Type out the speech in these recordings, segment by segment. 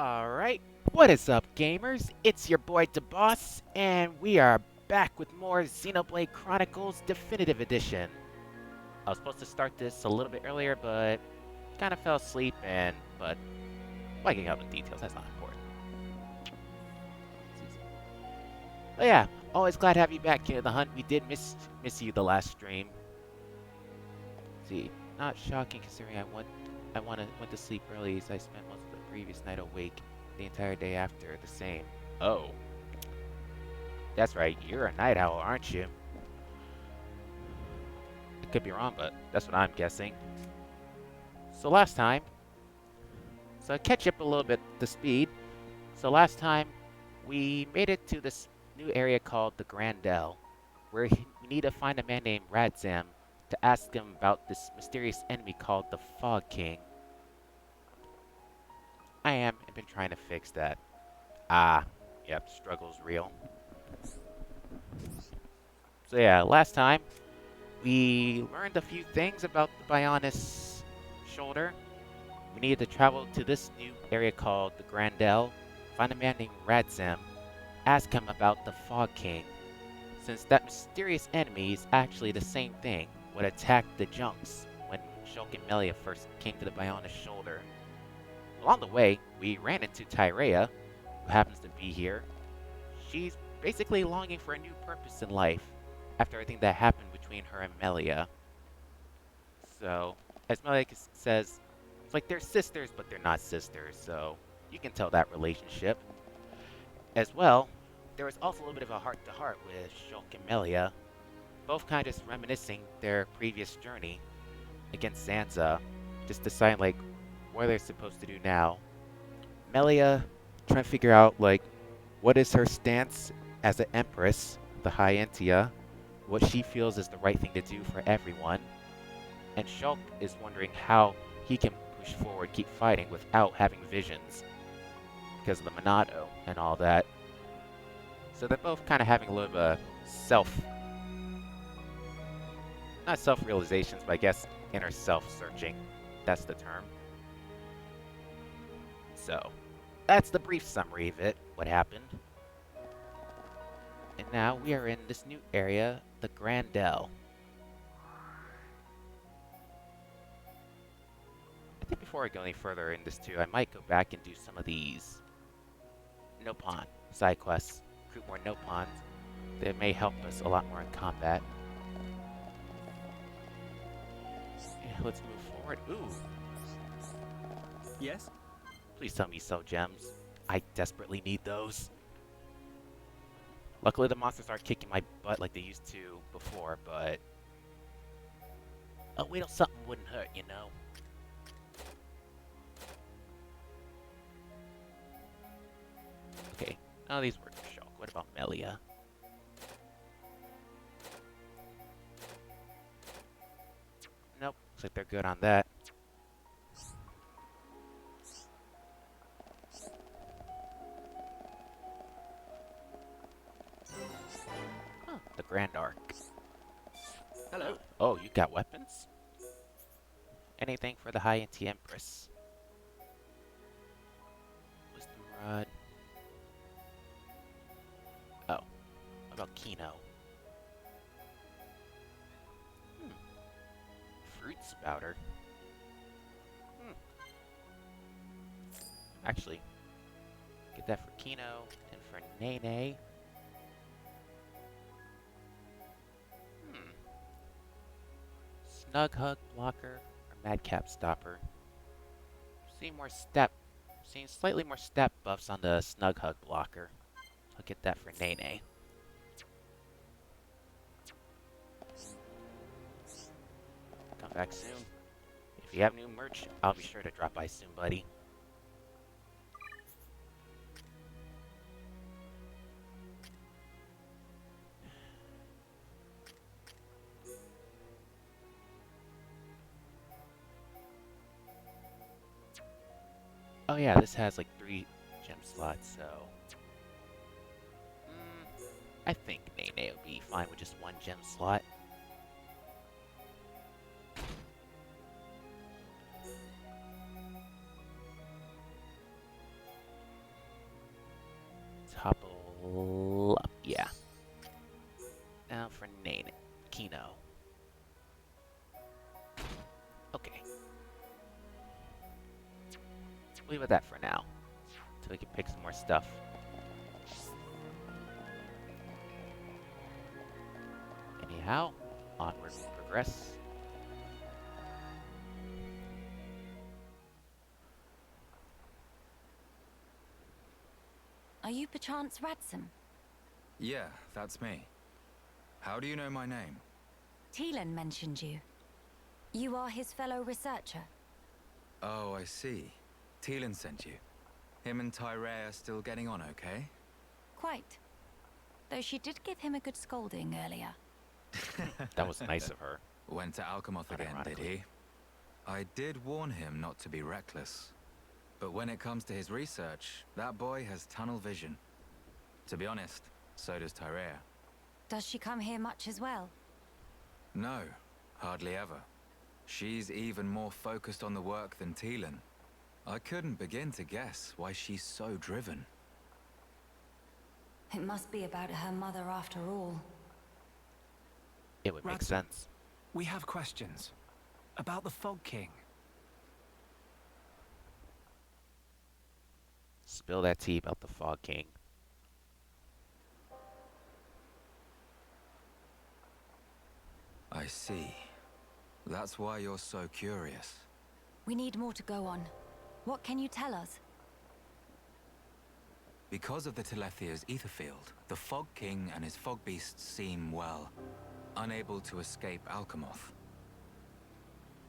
Alright, what is up, gamers? It's your boy DeBoss, and we are back with more Xenoblade Chronicles Definitive Edition. I was supposed to start this a little bit earlier, but kind of fell asleep, but liking out the details, that's not important. But yeah, always glad to have you back, King of the Hunt. We did miss you the last stream. See, not shocking considering went to sleep early as I spent most of the previous night awake, the entire day after the same. Oh, that's right, you're a night owl, aren't you? I could be wrong, but that's what I'm guessing. So last time, so catch up a little bit the speed. So last time, we made it to this new area called the Grandel, where we need to find a man named Radzam to ask him about this mysterious enemy called the Fog King. I've been trying to fix that. Ah, yep, struggle's real. So yeah, last time, we learned a few things about the Bionis shoulder. We needed to travel to this new area called the Grandel, find a man named Radzim, ask him about the Fog King, since that mysterious enemy is actually the same thing what attacked the Junks when Shulk and Melia first came to the Bionis shoulder. Along the way, we ran into Tyrea, who happens to be here. She's basically longing for a new purpose in life after everything that happened between her and Melia. So, as Melia says, it's like they're sisters, but they're not sisters, so you can tell that relationship. As well, there was also a little bit of a heart-to-heart with Shulk and Melia, both kind of just reminiscing their previous journey against Zanza, just deciding, like, what they're supposed to do now. Melia trying to figure out, like, what is her stance as an Empress, the High Entia, what she feels is the right thing to do for everyone, and Shulk is wondering how he can push forward, keep fighting without having visions because of the Monado and all that. So they're both kind of having a little bit of not self-realizations, but I guess inner self-searching. That's the term. So, that's the brief summary of it, what happened. And now we are in this new area, the Grandel. I think before I go any further in this too, I might go back and do some of these Nopon side quests, recruit more Nopons. That may help us a lot more in combat. Yeah, let's move forward. Ooh. Yes? Please tell me you sell gems. I desperately need those. Luckily the monsters aren't kicking my butt like they used to before, but... oh, wait till something wouldn't hurt, you know? Okay, none of these work for Shulk. What about Melia? Nope, looks like they're good on that. Huh, the Grand Arc. Hello. Oh, you got weapons? Anything for the High Anti-Empress. Wisdom Rod. Oh, what about Kino? Fruit Spouter. Actually, get that for Kino and for Nene. Snug Hug Blocker or Madcap Stopper. Seeing slightly more step buffs on the Snug Hug Blocker. I'll get that for Nene. Come back soon. If you have new merch, I'll be sure to drop by soon, buddy. Oh yeah, this has like 3 gem slots, so... I think Nene will be fine with just 1 gem slot. level up. Yeah. Now for Kino. Okay. Leave it at that for now. Until we can pick some more stuff. Anyhow, onward we progress. Are you perchance Radsum? Yeah, that's me. How do you know my name? Teelan mentioned you. You are his fellow researcher. Oh, I see. Teelan sent you. Him and Tyree are still getting on okay? Quite. Though she did give him a good scolding earlier. That was nice of her. Went to Alchemoth again, did he? I did warn him not to be reckless. But when it comes to his research, that boy has tunnel vision. To be honest, so does Tyree. Does she come here much as well? No, hardly ever. She's even more focused on the work than Teelan. I couldn't begin to guess why she's so driven. It must be about her mother after all. It would make Radsum, sense. we have questions. About the Fog King. Spill that tea about the Fog King. I see. That's why you're so curious. We need more to go on. What can you tell us? Because of the Telethia's ether field, the Fog King and his fog beasts seem, well, unable to escape Alchemoth.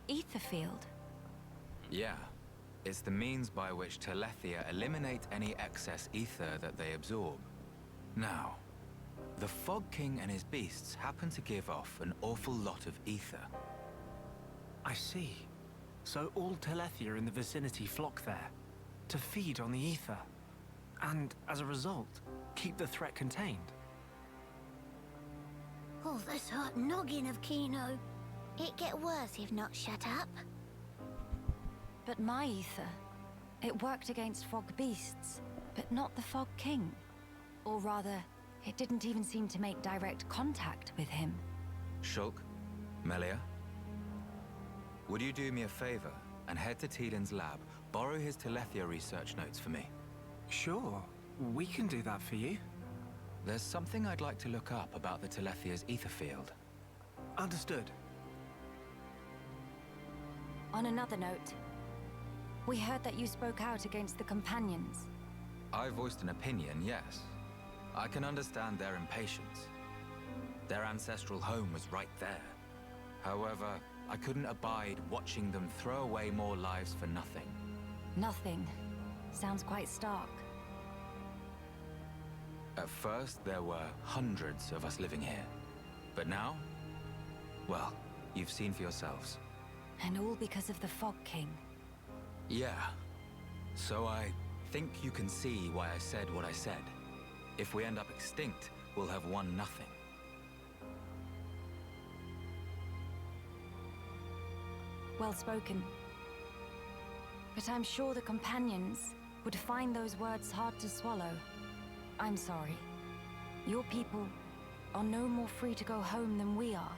Ether field? Yeah. It's the means by which Telethia eliminate any excess ether that they absorb. Now, the Fog King and his beasts happen to give off an awful lot of ether. I see. So all Telethia in the vicinity flock there, to feed on the ether. And, as a result, keep the threat contained. Oh, this hot noggin of Kino. It get worse if not shut up. But my ether, it worked against fog beasts, but not the Fog King. Or rather, it didn't even seem to make direct contact with him. Shulk, Melia, would you do me a favor and head to Teelan's lab, borrow his Telethia research notes for me? Sure, we can do that for you. There's something I'd like to look up about the Telethia's ether field. Understood. On another note, we heard that you spoke out against the companions. I voiced an opinion, yes. I can understand their impatience. Their ancestral home was right there. However, I couldn't abide watching them throw away more lives for nothing. Nothing. Sounds quite stark. At first, there were hundreds of us living here. But now, well, you've seen for yourselves. And all because of the Fog King. Yeah. So I think you can see why I said what I said. If we end up extinct, we'll have won nothing. Well spoken. But I'm sure the companions would find those words hard to swallow. I'm sorry. Your people are no more free to go home than we are.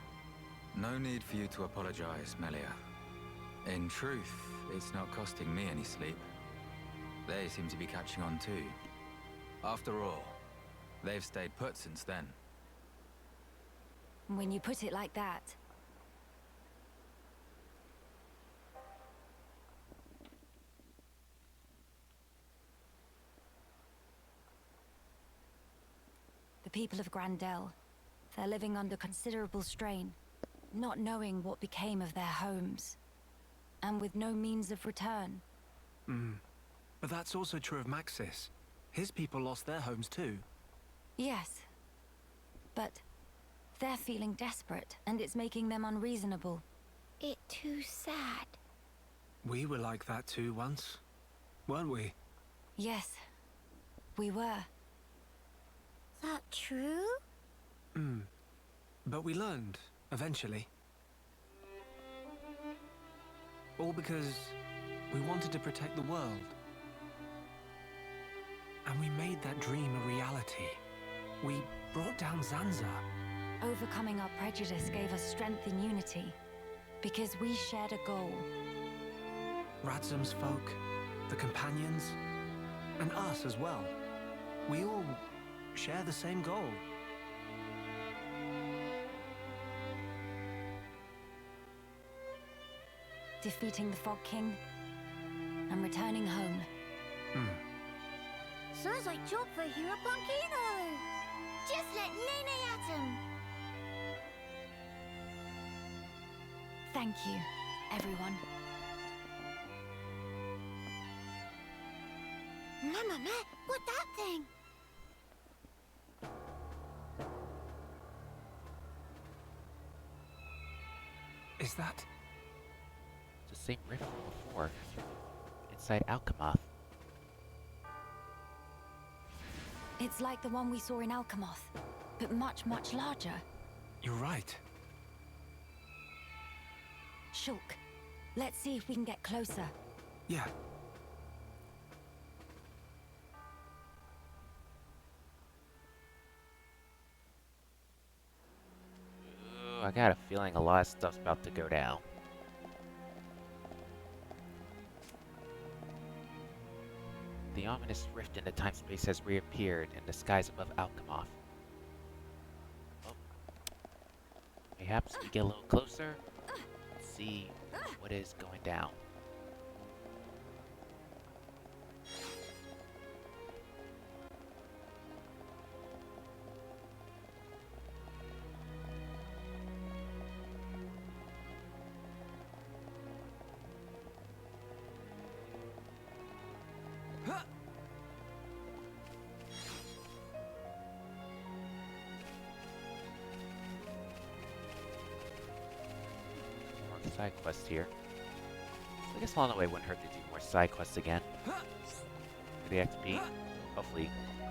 No need for you to apologize, Melia. In truth, it's not costing me any sleep. They seem to be catching on too. After all, they've stayed put since then. When you put it like that. The people of Grandel, they're living under considerable strain, not knowing what became of their homes, and with no means of return. But that's also true of Maxis. His people lost their homes too. Yes, but they're feeling desperate, and it's making them unreasonable. It too sad. We were like that too once, weren't we? Yes, we were. That true? But we learned, eventually. All because we wanted to protect the world. And we made that dream a reality. We brought down Zanza. Overcoming our prejudice gave us strength in unity. Because we shared a goal. Radzum's folk, the companions, and us as well. We all share the same goal. Defeating the Fog King and returning home. Sounds like job for Hero Punkino. Just let Nene at him. Thank you, everyone. Mamma mia, what that thing? Is that... It's the same rift from before. Inside Alchemoth. It's like the one we saw in Alchemoth, but much, much larger. You're right. Shulk, let's see if we can get closer. Yeah. Ooh, I got a feeling a lot of stuff's about to go down. The ominous rift in the time-space has reappeared in the skies above Alchemoth. Oh. Perhaps we get a little closer and see what is going down. Side quests here. So I guess along the way wouldn't hurt to do more side quests again. For the XP, hopefully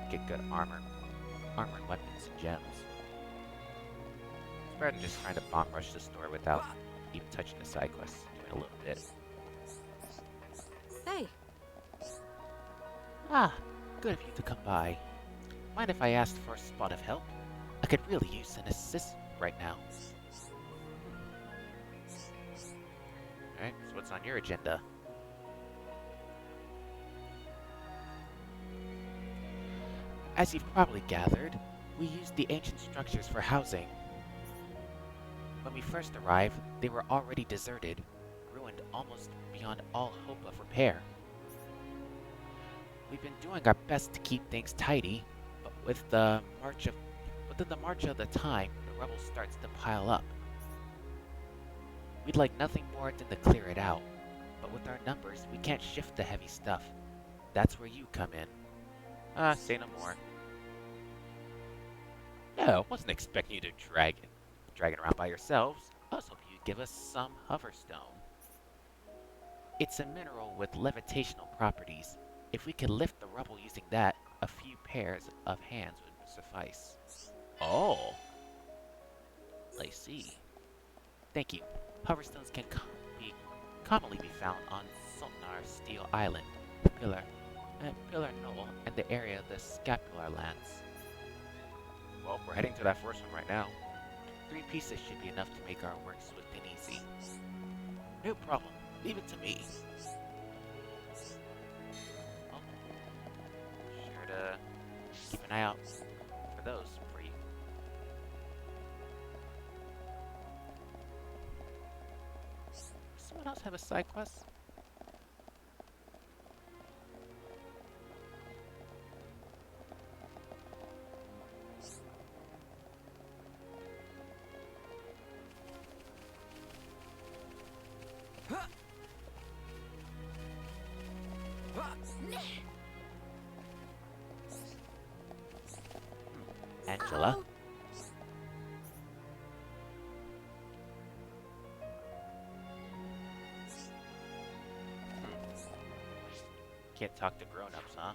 get good armor and weapons and gems. It's better than just trying to bomb rush the store without even touching the side quests, doing a little bit. Hey. Ah, good of you to come by. Mind if I asked for a spot of help? I could really use an assist right now. Alright, so what's on your agenda? As you've probably gathered, we used the ancient structures for housing. When we first arrived, they were already deserted, ruined almost beyond all hope of repair. We've been doing our best to keep things tidy, but within the march of the time, the rubble starts to pile up. We'd like nothing more than to clear it out, but with our numbers, we can't shift the heavy stuff. That's where you come in. Say no more. No, wasn't expecting you to drag it around by yourselves. I was hoping you'd give us some hoverstone. It's a mineral with levitational properties. If we could lift the rubble using that, a few pairs of hands would suffice. Oh, I see. Thank you. Hoverstones can commonly be found on Sultnar Steel Island, Pillar Knoll, and the area of the Scapular Lands. Well, we're heading to that first one right now. 3 pieces should be enough to make our work swift and easy. No problem. Leave it to me. Oh. Sure to keep an eye out for those for you. Does someone else have a side quest? Angela? Can't talk to grown-ups, huh?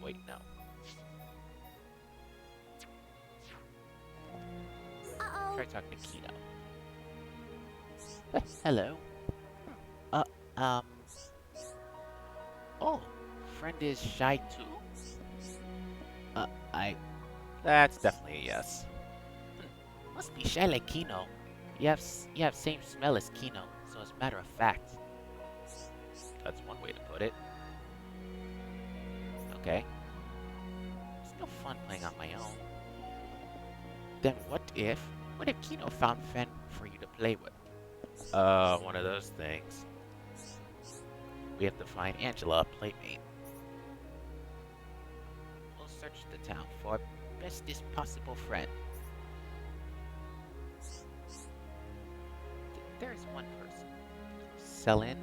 Wait, no. Uh-oh. Try talking to Kino. Hello. Um, oh, friend is shy too? Uh, I, that's definitely a yes. Must be shy like Kino. You have same smell as Kino, so as a matter of fact. That's one way to put it. Okay. It's no fun playing on my own. Then what if Kino found Fen for you to play with? One of those things. We have to find Angela a playmate. We'll search the town for bestest possible friend. There's one person. Selin,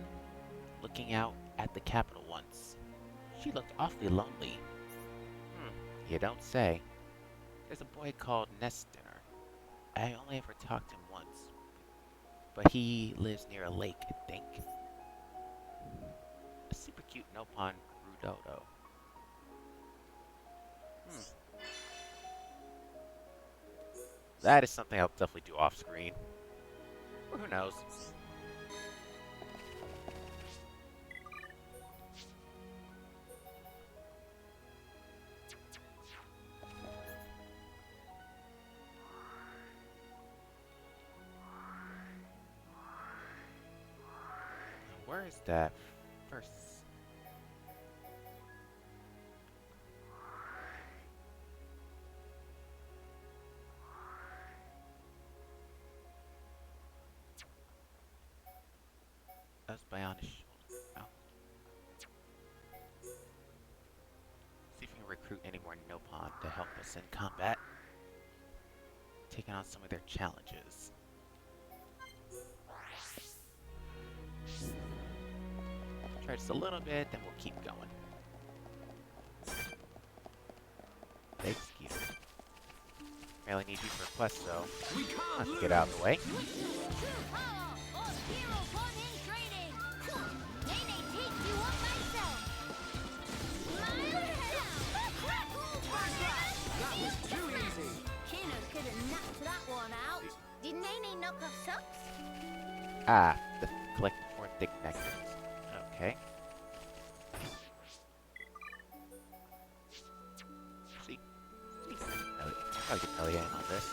looking out at the capital once. She looked awfully lonely. You don't say. There's a boy called Nestor. I only ever talked to him once, but he lives near a lake, I think. A super cute Nopon Rudodo. That is something I'll definitely do off screen. Or who knows? Where is that first? That's Bionis shoulder. Oh. See if we can recruit any more Nopon to help us in combat. Taking on some of their challenges. Try just a little bit, then we'll keep going. Thanks, Skeeter. Really need you for a quest, so let's get out of the way. Did Nene knock off socks? Ah, the collect 4 thick nectars. Okay. See, I'll get Ellie in on this.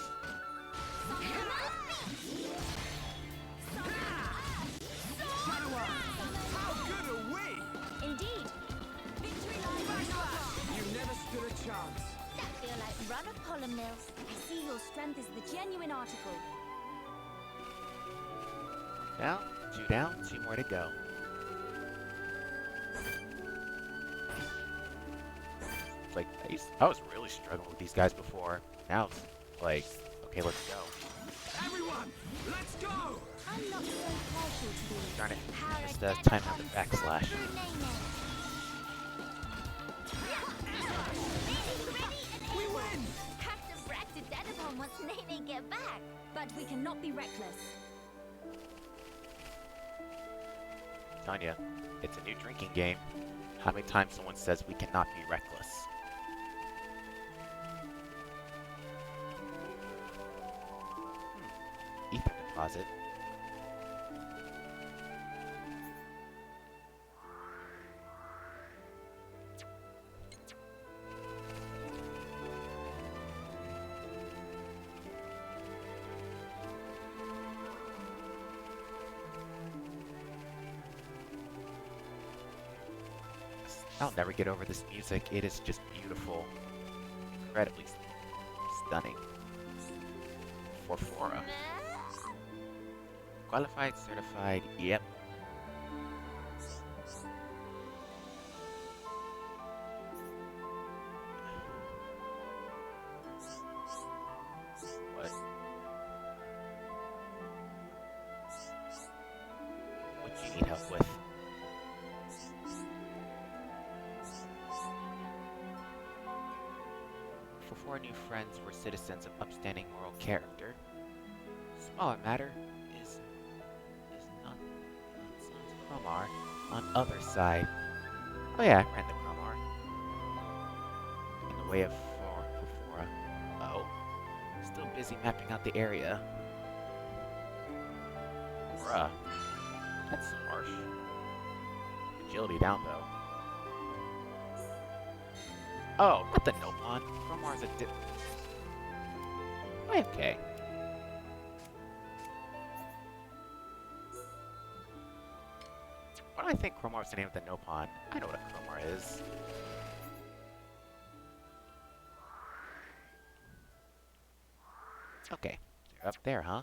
How good are we? Indeed. Victory lies You never stood a chance. That feel like run of pollen mills. I see your strength is the genuine article. Now, 2 down, 2 more to go. Like, I was really struggling with these guys before. Now it's like, okay, let's go. Everyone, let's go! I'm not so partial to these. Darn it, just time on the backslash. We win! Have to brag to death upon once Nene get back. But we cannot be reckless. Tanya, it's a new drinking game. How many times someone says we cannot be reckless? Ether deposit. I'll never get over this music. It is just beautiful. Incredibly stunning. For Fora. Qualified, certified, yep. What? What do you need help with? For 4 new friends were citizens of upstanding moral character. Smaller matter is not Cromar on other side. Oh yeah, I ran the Cromar. In the way of Fora. Oh. Still busy mapping out the area. Bruh. That's harsh. agility down, though. Oh, not the Nopon. Cromar's a dip. Okay. Why do I think Cromar's the name of the Nopon? I know what a Cromar is. Okay, you're up there, huh?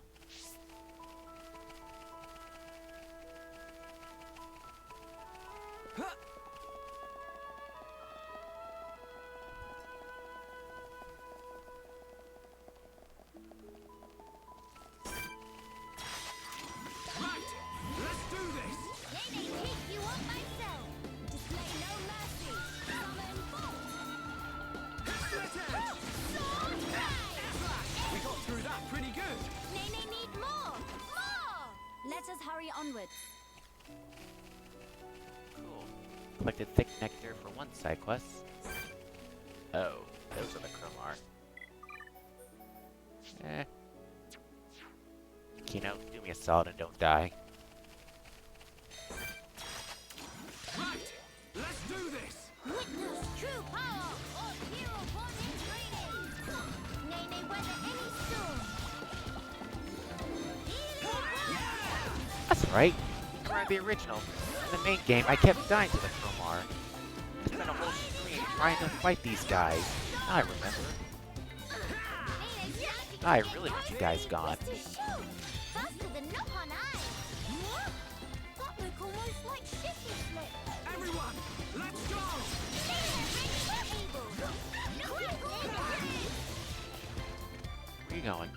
Let us hurry onwards. Cool. Collected thick nectar for one side quest. Oh, those are the Cromar. Eh. Kino, do me a solid and don't die. Right, let's do this. Witness true power of hero born in training. Nay, nay, weather any storm. That's right. Remember the original. In the main game, I kept dying to the Cromar. I spent a whole stream trying to fight these guys. Now I remember. I really want you guys gone. Faster than Nopon Eye. That look almost like shifty slip. Everyone, let's go. Where are you going?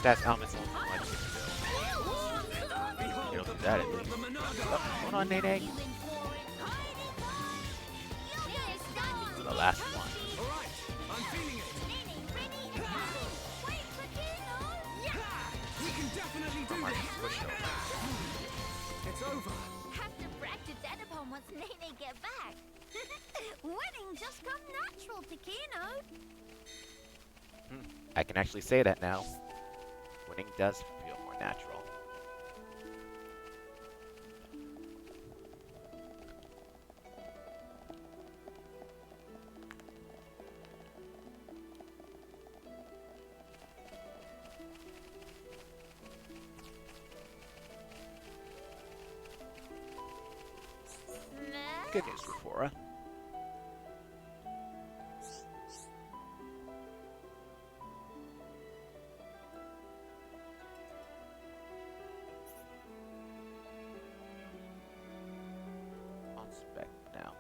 That's elements only one can do. It'll do that at least. Oh, hold on, Nene. The last one. Alright, I'm feeling it. We can definitely do this. It's over. Have to brag to Dedapon once Nene get back. Winning just come natural to Kino. I can actually say that now. Winning does feel more natural. Good news for Fora. On spec now.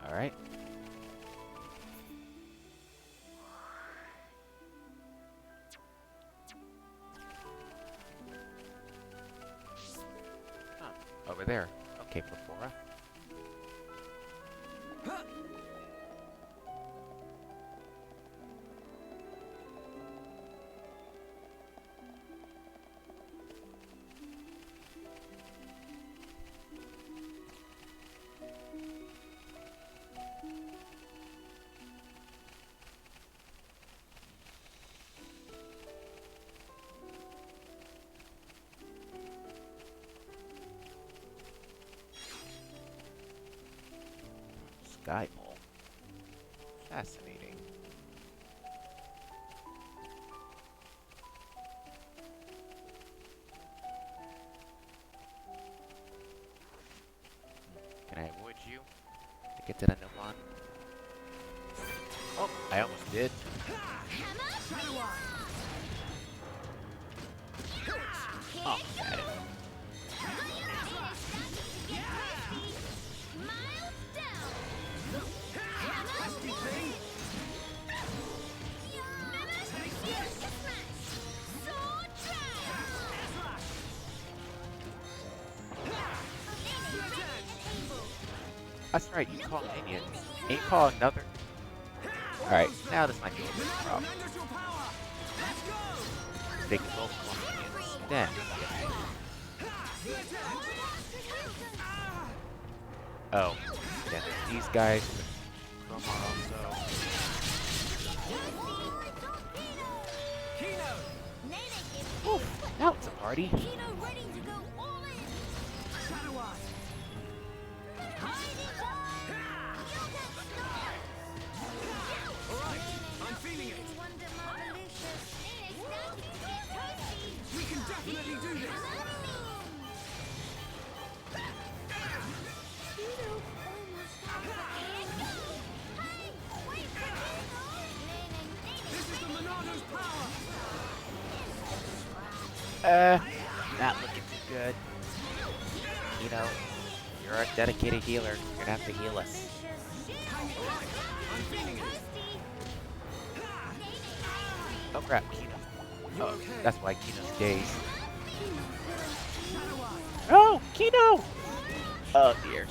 All right. Over there. Okay, Plethora. Sky Mole. Fascinating. Can I avoid you to get to the Nopon? Oh, I almost did. Oh, got it. That's right, you call minions. And you call another. Alright, now this might be a little bit of a problem. They can both call minions. Then, oh, then these guys from also. Oof, now it's a party. I'm feeling it. We can definitely do this. This is the Monado's power. Not looking too good. You know, you're a dedicated healer. You're gonna have to heal us. I'm feeling it. Oh crap, Kino. Oh, that's why Kino's dazed. Oh, Kino! Oh dear.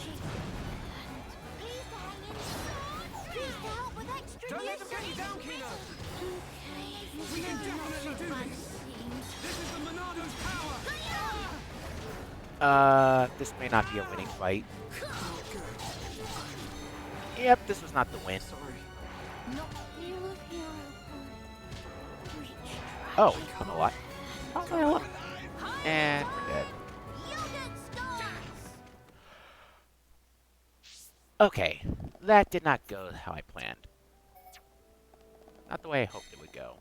Don't let them get you down, Kino. We can definitely do this. This is the Monado's power. This may not be a winning fight. Yep, this was not the win. Sorry. Oh, you know what? Oh, well. And we're dead. Okay, that did not go how I planned. Not the way I hoped it would go.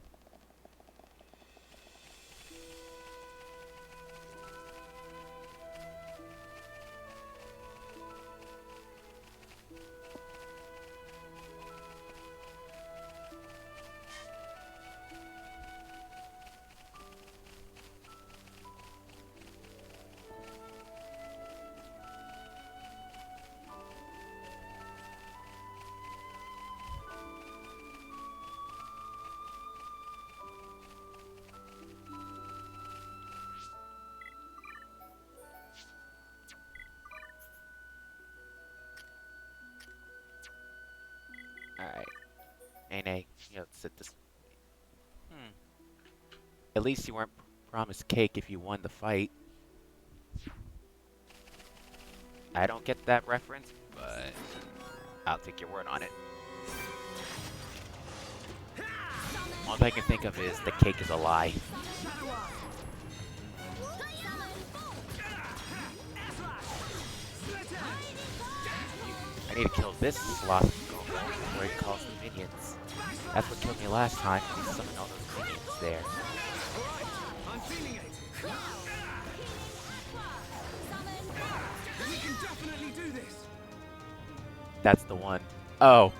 Alright. Nene, you know, sit this. At least you weren't promised cake if you won the fight. I don't get that reference, but I'll take your word on it. All I can think of is the cake is a lie. I need to kill this sloth before he calls the minions. That's what killed me last time. He summoned all those minions there. I'm feeling it. We can definitely do this. That's the one. Oh.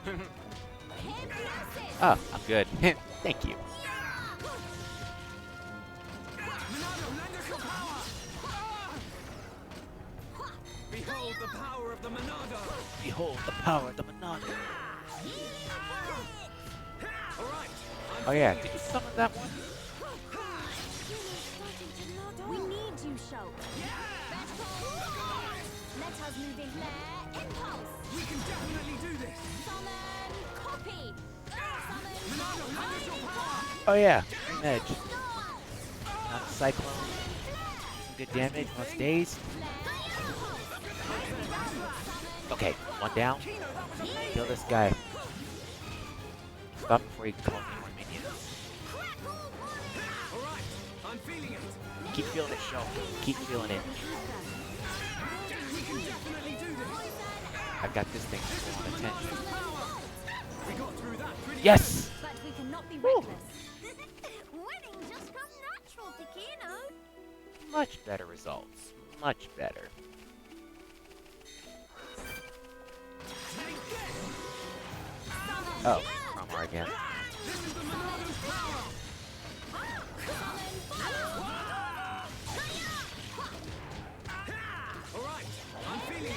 Oh, I'm good. Thank you. Monado, lend us your power. Behold the power of the Monado. Behold the power of the Monado. All right. Oh yeah, did you summon that one? We need you, Shulk. Let us move in there. Impulse. We can definitely do this. Summon copy. Monado, lend us your power. Oh yeah, Edge. Not a Cyclone. Some good damage, most days. Okay, one down. Kill this guy. Stop before he calls me more minions. All right. I'm feeling it. Keep feeling it, Shulk. Keep feeling it. We can definitely do this. I've got this thing full on attention. We got through that pretty Yes! But we cannot be reckless. Winning just comes natural to Kino. Much better results. Much better. Oh, Cromar again. This is the Monado's power. All right. I'm feeling it.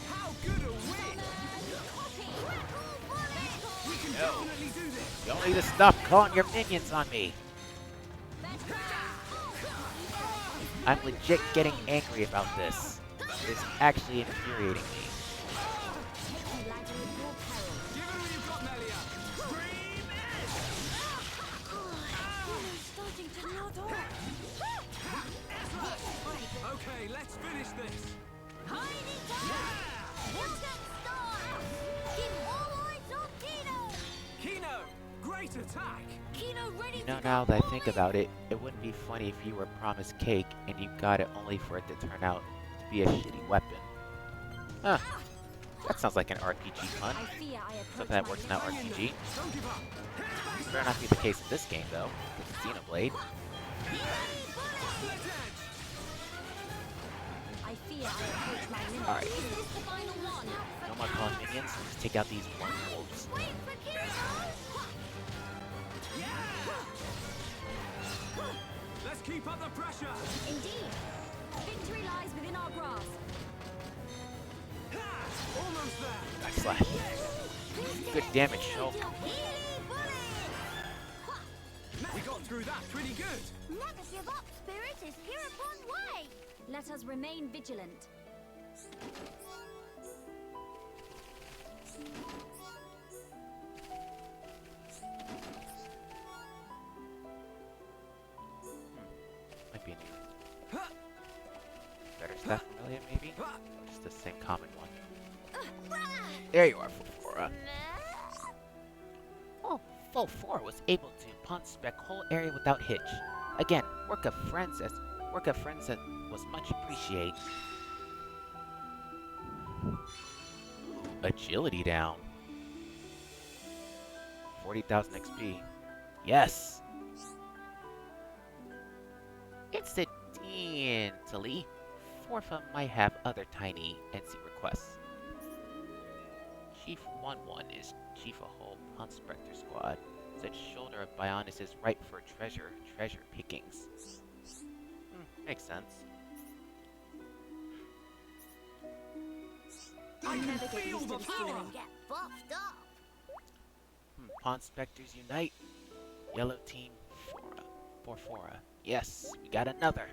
How good are we? We can definitely do this. You all need to stop calling your minions on me. I'm legit getting angry about this. It's actually infuriating me. Give her what you've got, Melia! Scream it! Starting to nod off. Okay, let's finish this! Keep all eyes on Kino! Kino! Great attack! Kino ready You to know, go now that I all think in. about it, it wouldn't be funny if you were promised cake and you got it only for it to turn out to be a shitty weapon. Huh. That sounds like an RPG pun. I fear I approach Something that my works in an limit. RPG. Don't give up! Better not be the case in this game, though. It's Xenoblade. Split edge! I fear I approach my limit. Alright, Is this the final one? no more calling minions. Just take out these one wolves. Wait for Kino! Let's keep up the pressure! Indeed. Victory lies within our grasp. Ha! Almost there! Backslash. Good damage, Shulk. We got through that pretty good! Never give up, Spirit is here upon way! Let us remain vigilant. Might be a new. Better staff familiar, maybe? Or just the same common one. There you are, Fulfora. Oh, Fulfora was able to pawn-spec whole area without hitch. Again, work of friends that was much appreciated. Agility down. 40,000 XP. Yes! Incidentally, Forfa might have other tiny NC requests. Chief 1-1 is chief of whole Conspector squad. Said shoulder of Bionis is ripe for treasure pickings. Makes sense. I can never get feel used the to this power! feeling. Get buffed up! Pawn Specters unite. Yellow team Forfora. Yes, we got another.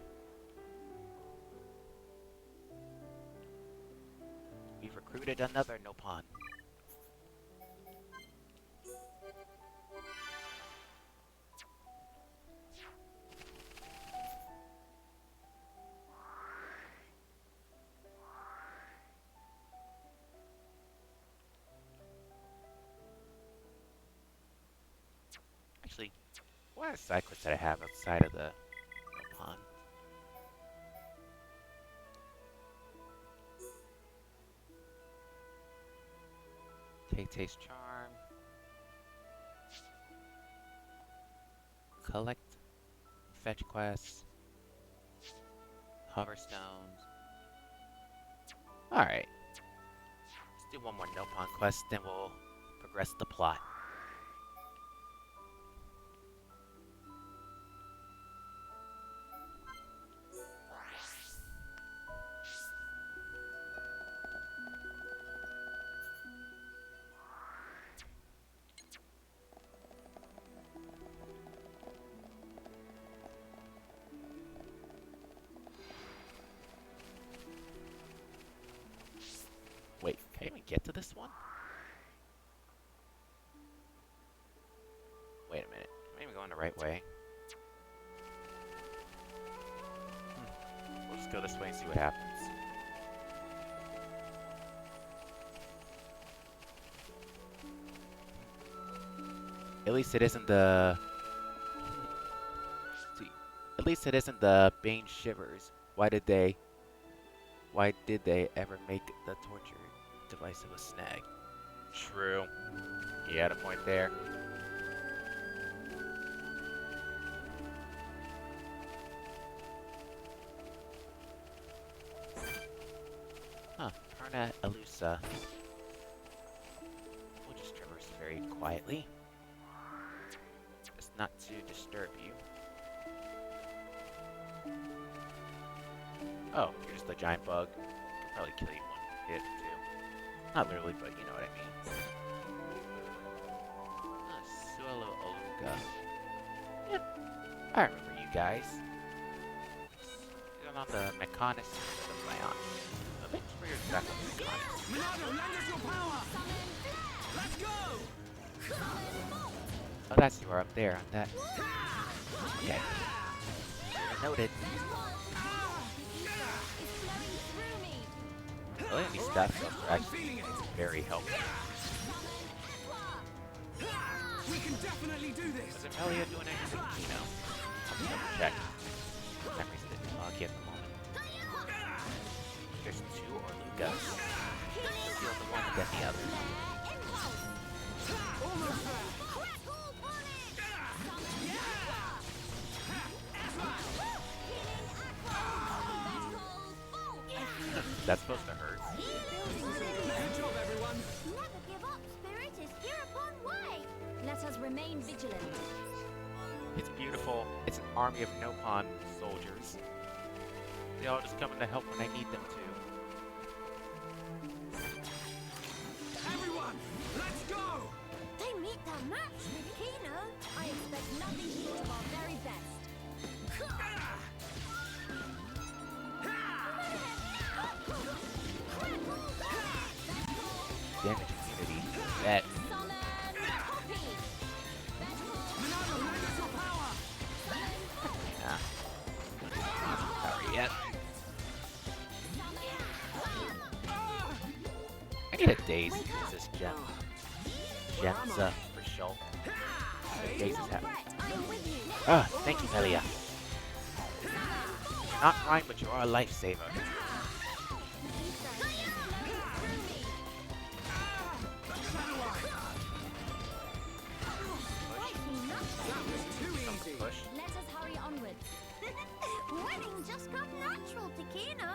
We've recruited another no pawn. Actually, what are side quests that I have outside of the no pawn? Tay-Tay's Charm. Collect. Fetch quests. Hover stones. Alright. Let's do one more no pawn quest, then we'll progress the plot. Wait, can I even get to this one? Wait a minute. Am I even going the right way? We'll just go this way and see what happens. At least it isn't the... See, at least it isn't the Bane Shivers. Why did they ever make the torture device of a snag? True. You had a point there. Huh, Perna Elusa. We'll just traverse very quietly. Just not to disturb you. Oh, you're just a giant bug. Could probably kill you one hit, too. Not literally, but you know what I mean. Suelo Oluga. Yep, I remember you guys. found the Mechanis of the Bion. A bit curious exactly what Mechanis. Monado, lend us your power! Let's go! Oh, that's you are up there on that. Okay. Noted. The enemy staff buffs are actually very helpful. We can definitely do this! Was Amelia doing anything? You know. I'll double check. Memory's a bit foggy at the moment. There's two Orlugas. Heal the one and then the other. Almost there! That's supposed to hurt. Good job, everyone! Never give up, Spirit is here upon way. Let us remain vigilant. It's beautiful. It's an army of Nopon soldiers. They all just coming to help when I need them to. Everyone, let's go! They meet their match with Kino. I expect nothing short of our very best. Damage immunity. Bet. Monado, lend us your power! Nah. Power yet. I need a daze to use this gem. Gemza for sure. Daze is happy. Ah, thank you, Melia. You're not Rhyme, but you are a lifesaver. Push. Let us hurry onwards. Winning just come natural to Kino.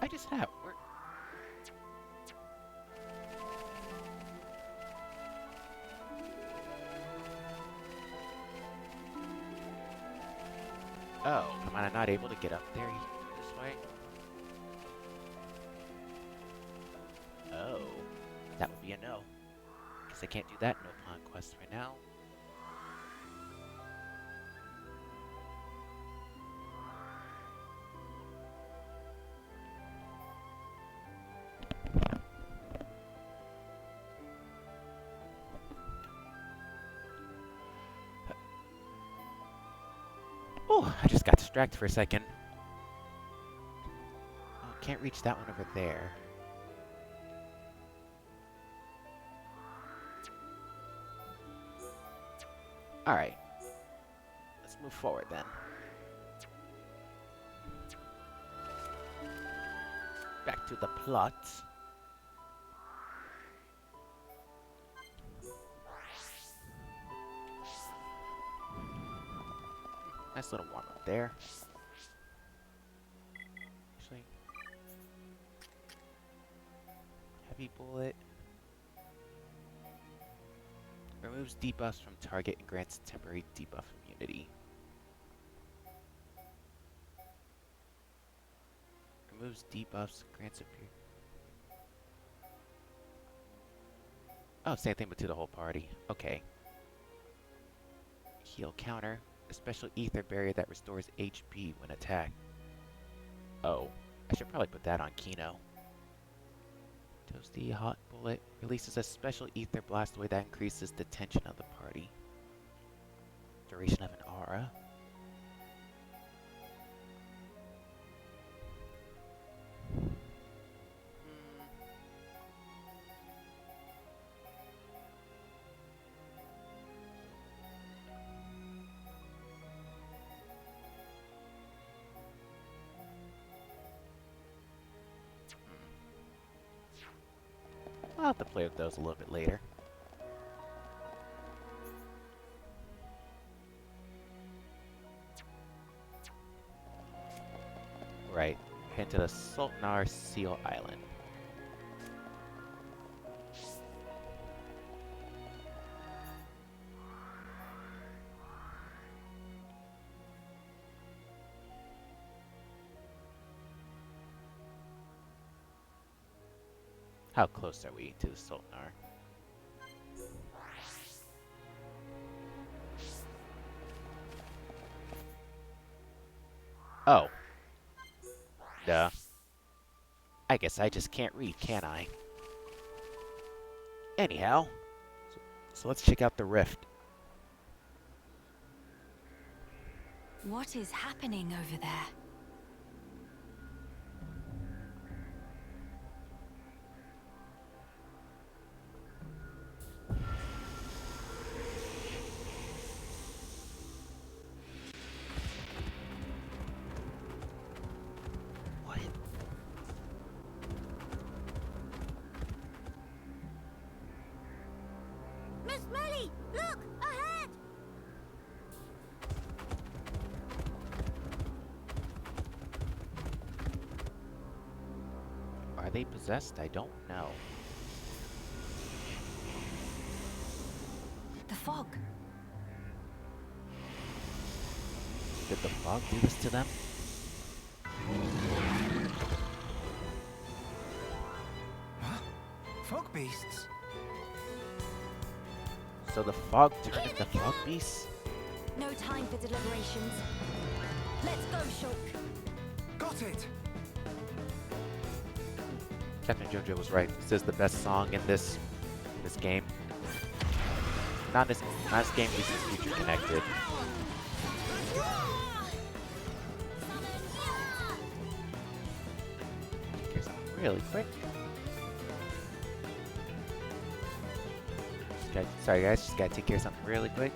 I just have. Where? Oh, am I not able to get up there this way? Oh, that would be a no. Guess I can't do that no pawn quest right now. Oh, I just got distracted for a second. Oh, can't reach that one over there. Alright. Let's move forward then. Back to the plot. Nice little warm up there. Actually, heavy bullet removes debuffs from target and grants temporary debuff immunity. Removes debuffs, grants appear. Oh, same thing but to the whole party. Okay. Heal counter. A special ether barrier that restores HP when attacked. Oh, I should probably put that on Kino. Toasty hot bullet releases a special ether blast away that increases the tension of the party. Duration of an aura. I'll have to play with those a little bit later. Right, head to the Sultanar Seal Island. How close are we to the Sultanar? Oh. Duh. I guess I just can't read, can I? Anyhow, so let's check out the rift. What is happening over there? What? Miss Melly, look ahead. Are they possessed? I don't know. The fog. Did the fog do this to them? Huh? Fog beasts? So the fog turned into fog beasts? No time for deliberations. Let's go, Shulk. Got it! Captain Jojo was right. This is the best song in this game. Not this game, this is future connected. Here's something really quick. Sorry guys, just gotta take care of something really quick.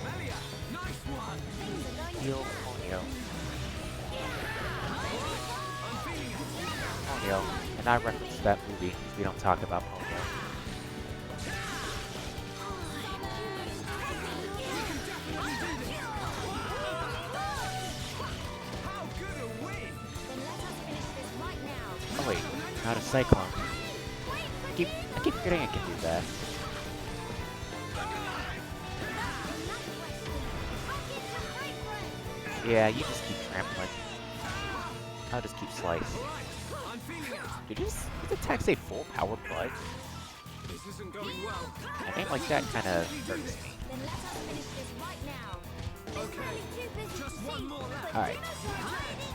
Melia, nice one! Heal Ponyo. I'm feeling it! Ponyo. And I reference that movie. We don't talk about Ponyo. How good a win! Then let us finish this right now. Oh wait, not a cyclone. I keep forgetting I can do that. Yeah, you just keep trampling. I'll just keep slicing. I'm feeling it! Did his attack say full power bud? This isn't going well. A name like that kinda hurts me. Then let us finish this right now. Miss Okay, Melly too busy just to one see, more lap. but Alright. Xenoblade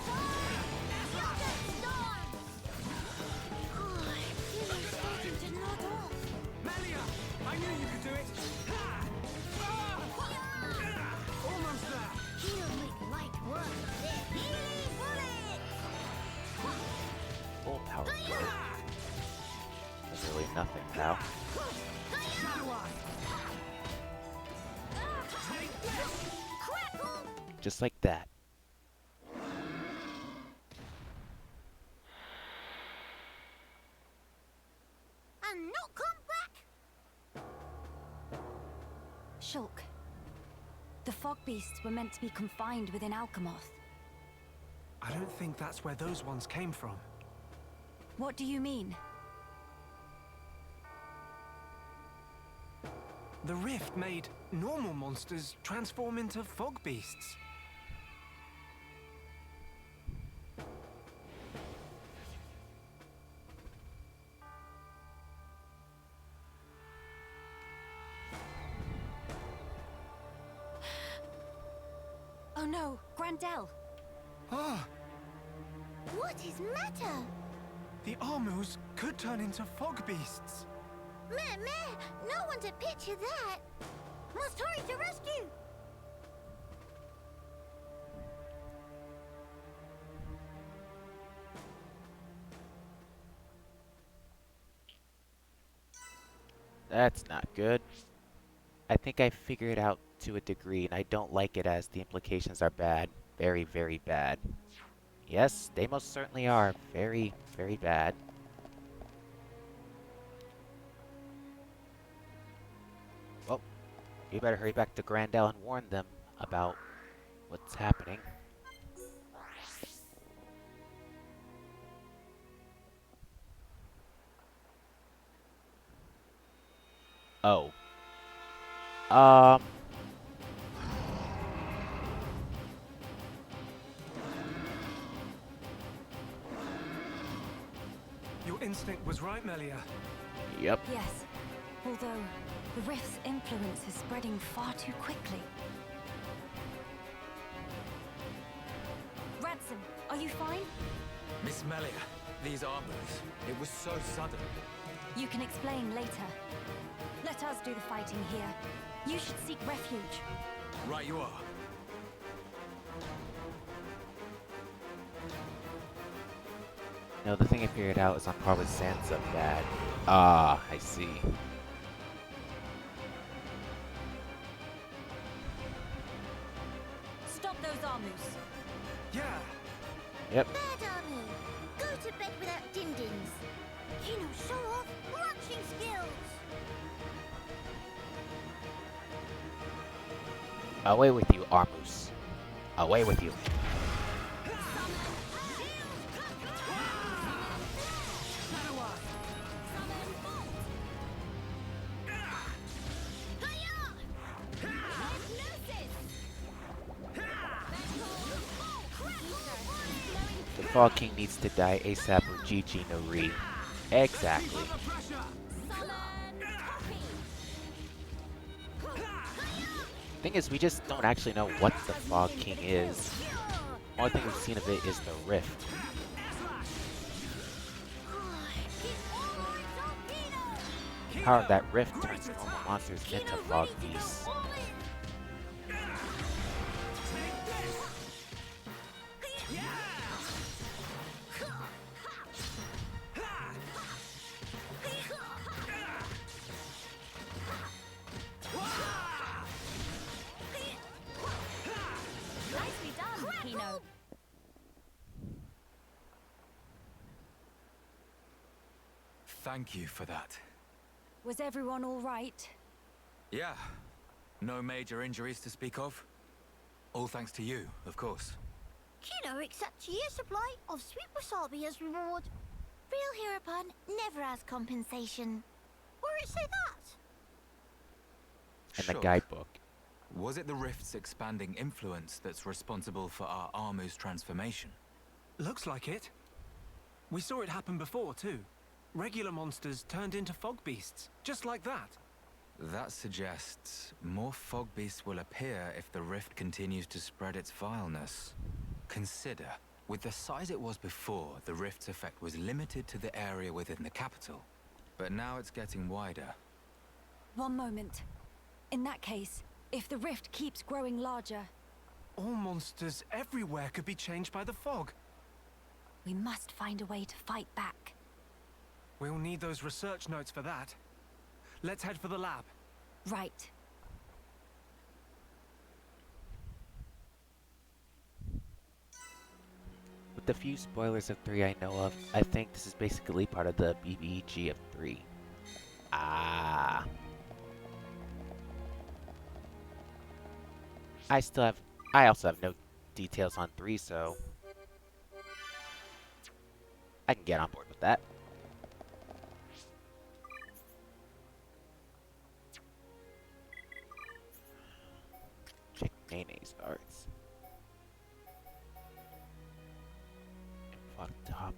Chronicles! Starting to nod off. Melia, I knew you could do it! Ha! Ah! Almost there! He'll make light work of this. Healy bullet! Full power bud. That's really nothing now. Shadow Eye! Take this! Crackle! Just like that. And not come back? Shulk. The fog beasts were meant to be confined within Alchemoth. I don't think that's where those ones came from. What do you mean? The rift made normal monsters transform into fog beasts. Oh no, Grandel! Ah, What is matter? the Armus could turn into fog beasts. Meh, no one to picture that. Must hurry to rescue. That's not good. I think I figured it out to a degree, and I don't like it as the implications are bad. Very, very bad. Yes, they most certainly are. Very, very bad. Well, you better hurry back to Grandel and warn them about what's happening. Oh. Instinct was right, Melia. Yep. Yes, although the rift's influence is spreading far too quickly. Ransom, are you fine? Miss Melia, these armors, it was so sudden. You can explain later. Let us do the fighting here. You should seek refuge. Right you are. No, the thing I figured out is on par with Sansa bad. Ah, I see. Stop those armus. Yeah. Yep. Bad army. Go to bed without din-dins. Kino, show off crunching skills. Away with you, Armus. Away with you. The Fog King needs to die ASAP or GG no re. Exactly. Thing is, we just don't actually know what the Fog King is. Only thing we've seen of it is the Rift. Power of that Rift turns normal monsters into Fog Beasts. Nicely done, Kino. Thank you for that. Was everyone all right? Yeah. No major injuries to speak of. All thanks to you, of course. Kino accepts a year's supply of sweet wasabi as reward. Real hero pun never has compensation. Or it say that? In the Sure. guidebook. Was it the Rift's expanding influence that's responsible for our Armu's transformation? Looks like it. We saw it happen before, too. Regular monsters turned into fog beasts, just like that. That suggests more fog beasts will appear if the Rift continues to spread its vileness. Consider, with the size it was before, the Rift's effect was limited to the area within the capital. But now it's getting wider. One moment. In that case, if the rift keeps growing larger, All monsters everywhere could be changed by the fog. we must find a way to fight back. We'll need those research notes for that. Let's head for the lab. Right. With the few spoilers of 3 I know of, I think this is basically part of the BBG of 3. Ah. I also have no details on 3, so I can get on board with that. Check mayonnaise arts. Fuck topple.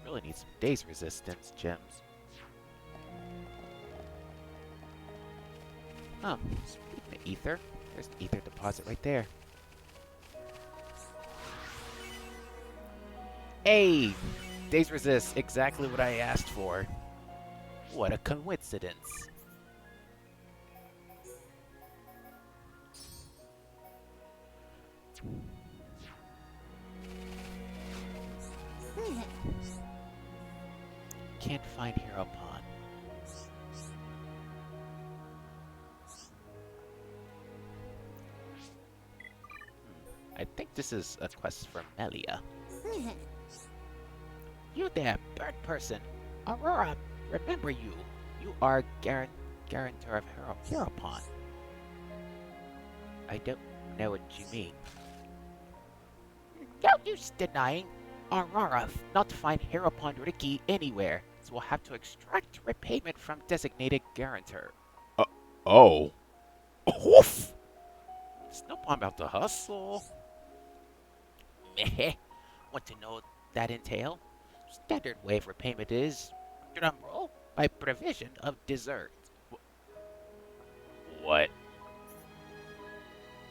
Really need some daze resistance gems. Oh, speaking of ether, there's the ether deposit right there. Hey! Daze resist, exactly what I asked for. What a coincidence. Can't find Hero Pond. I think this is a quest for Melia. You there, bird person. Aurora, remember you. You are guarantor of Hero Pond. I don't know what you mean. No use denying. Aurora not find Heropon Ricky anywhere, so we'll have to extract repayment from designated guarantor. Oh. Woof! It's no problem about the hustle. Meh. Want to know what that entail? Standard way of repayment is, drumroll, by provision of dessert. What?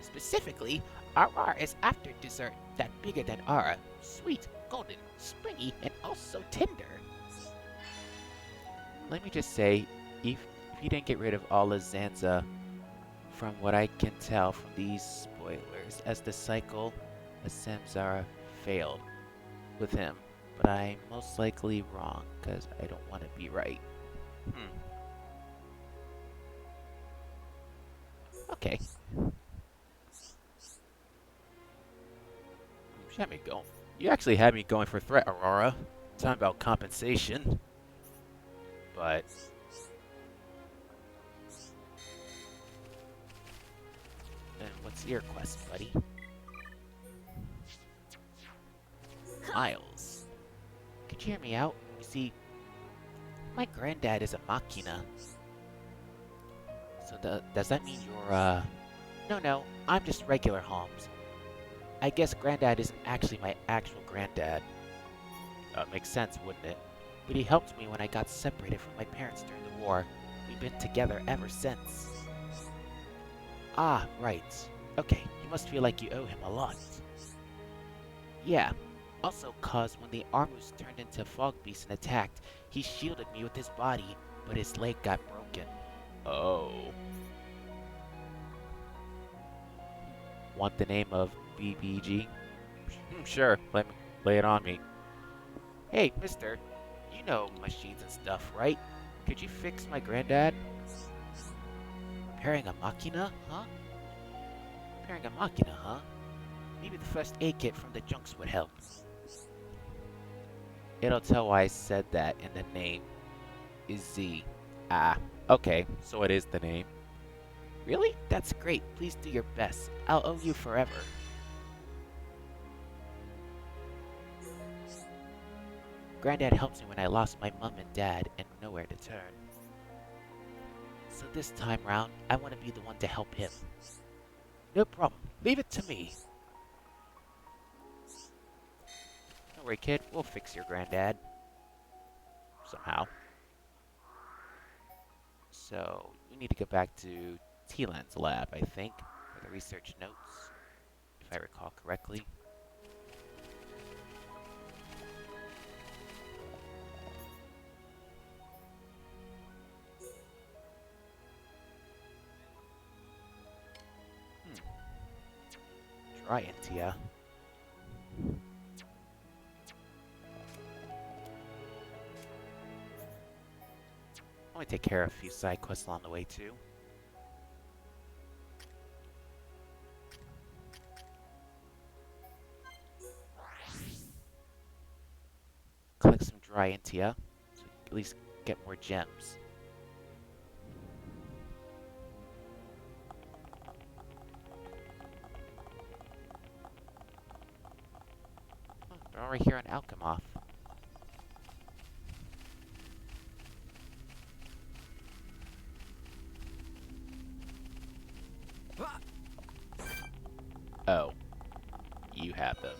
Specifically, Aurora is after dessert that bigger than Aura, sweet, golden, springy, and also tender. Let me just say, if you didn't get rid of all of Zanza, from what I can tell from these spoilers, as the cycle of Samsara failed with him, but I'm most likely wrong, because I don't want to be right. Okay. You actually had me going for threat, Aurora. Talking about compensation. But And what's your quest, buddy? Miles. Could you hear me out? You see, my granddad is a machina. So does that mean you're, No, I'm just regular Holmes. I guess granddad isn't actually my actual granddad. makes sense, wouldn't it? But he helped me when I got separated from my parents during the war. We've been together ever since. Ah, right. Okay, you must feel like you owe him a lot. Yeah. Also, cause when the Armus turned into fog beasts and attacked, he shielded me with his body, but his leg got broken. Oh. Want the name of BBG? Sure, lay it on me. Hey, mister, you know machines and stuff, right? Could you fix my granddad? Repairing a machina, huh? Repairing a machina, huh? Maybe the first aid kit from the junks would help. It'll tell why I said that in the name. Is Z. Ah, okay, so it is the name. Really? That's great. Please do your best. I'll owe you forever. Granddad helped me when I lost my mom and dad and nowhere to turn. So this time round, I want to be the one to help him. No problem. Leave it to me. Don't worry, kid. We'll fix your granddad. Somehow. So, we need to get back to T-Lan's lab, I think, for the research notes, if I recall correctly. Try it, Tia. I want to take care of a few side quests along the way, too. Collect some dry Intia, so we can at least get more gems. Oh, they're already here on Alchemoth. Oh. You have them.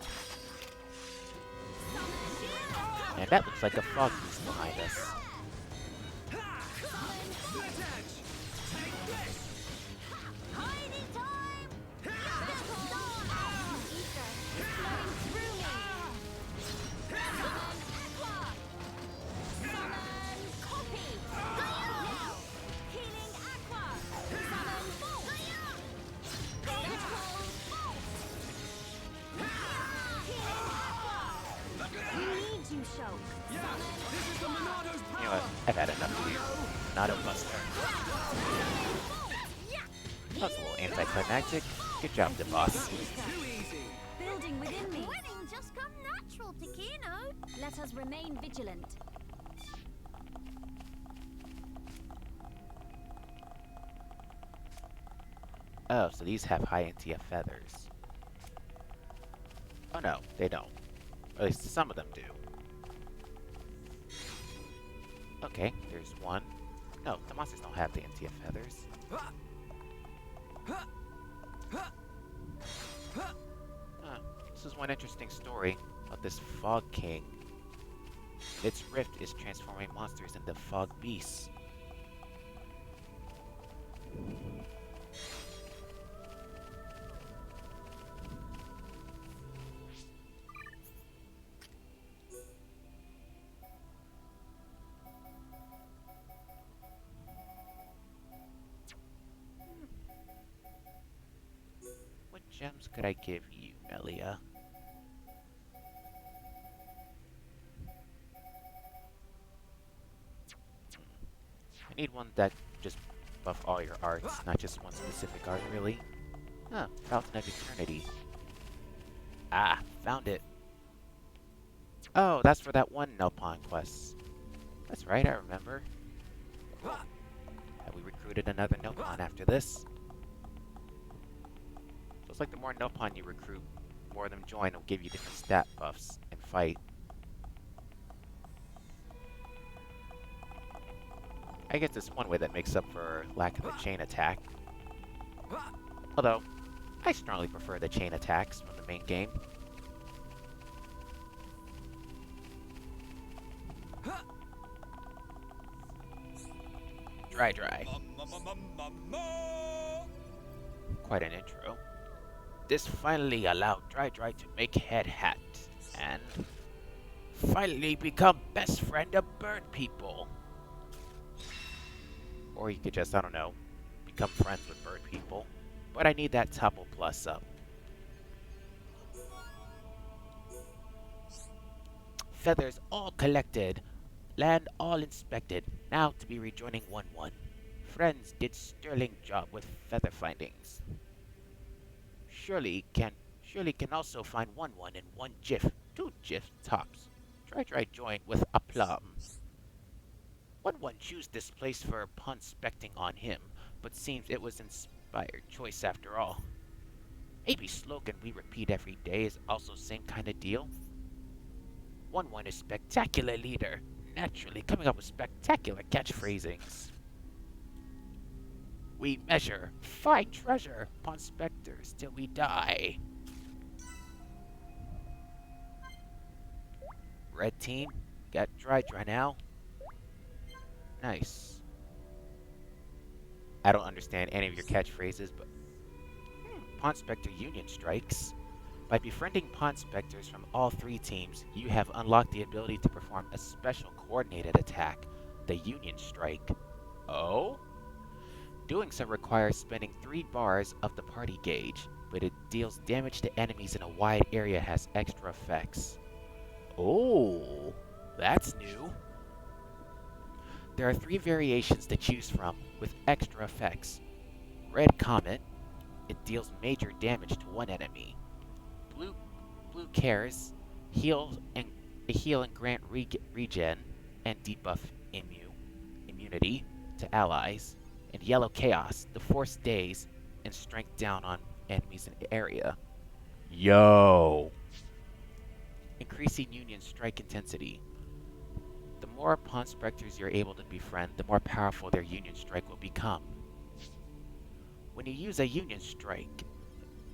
And that looks like a fog beast behind us. You know what? I've had enough of you. Not a buster. That was a little anticlimactic. Good job, the boss. Building within me. Winning just come natural to Kino. Let us remain vigilant. Oh, so these have high NTF feathers. Oh no, they don't. Or at least some of them do. Okay, there's one. No, the monsters don't have the NTF feathers. Huh. This is one interesting story of this Fog King. Its rift is transforming monsters into fog beasts. What gems could I give you, Melia? I need one that just buff all your arts, not just one specific art, really. Huh, Fountain of Eternity. Ah, found it. Oh, that's for that one Nelpon quest. That's right, I remember. Have we recruited another Nelpon after this? Looks like the more Nelpon you recruit, the more of them join will give you different stat buffs and fight. I guess it's one way that makes up for lack of the chain attack. Although, I strongly prefer the chain attacks from the main game. Dry. Quite an intro. This finally allowed Dry to make head hat and finally become best friend of bird people. Or you could just, I don't know, become friends with bird people. But I need that Topple Plus up. Feathers all collected, land all inspected, now to be rejoining 1-1. Friends did sterling job with feather findings. Surely can also find 1-1 in one GIF, 2 GIF tops. Dry join with aplomb. 1-1 choose this place for upon specting on him, but seems it was inspired choice after all. Maybe slogan we repeat every day is also same kind of deal. 1-1 is spectacular leader, naturally coming up with spectacular catchphrasings. We measure, find treasure, upon specters till we die. Red team, got Dry now. Nice. I don't understand any of your catchphrases, but Pawn Spectre Union strikes. By befriending Pawn Spectres from all 3 teams, you have unlocked the ability to perform a special coordinated attack, the Union Strike. Oh? Doing so requires spending 3 bars of the party gauge, but it deals damage to enemies in a wide area has extra effects. Oh, that's new. There are 3 variations to choose from with extra effects. Red Comet, it deals major damage to one enemy. Blue Cares, heal and grant regen and debuff immunity to allies. And Yellow Chaos, the force days and strength down on enemies in the area. Yo! Increasing Union strike intensity. The more Pawn Spectres you're able to befriend, the more powerful their Union Strike will become. When you use a Union Strike,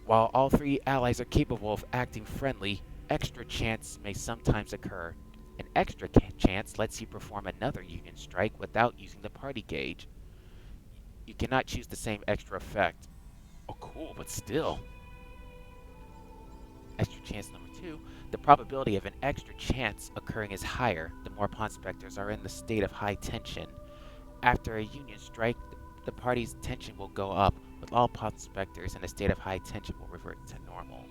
while all 3 allies are capable of acting friendly, extra chance may sometimes occur. An extra chance lets you perform another Union Strike without using the party gauge. You cannot choose the same extra effect. Oh cool, but still. Extra chance number 2, the probability of an extra chance occurring is higher the more Pawn Spectres are in the state of high tension. After a Union Strike, the party's tension will go up, with all Pawn Spectres in a state of high tension will revert to normal.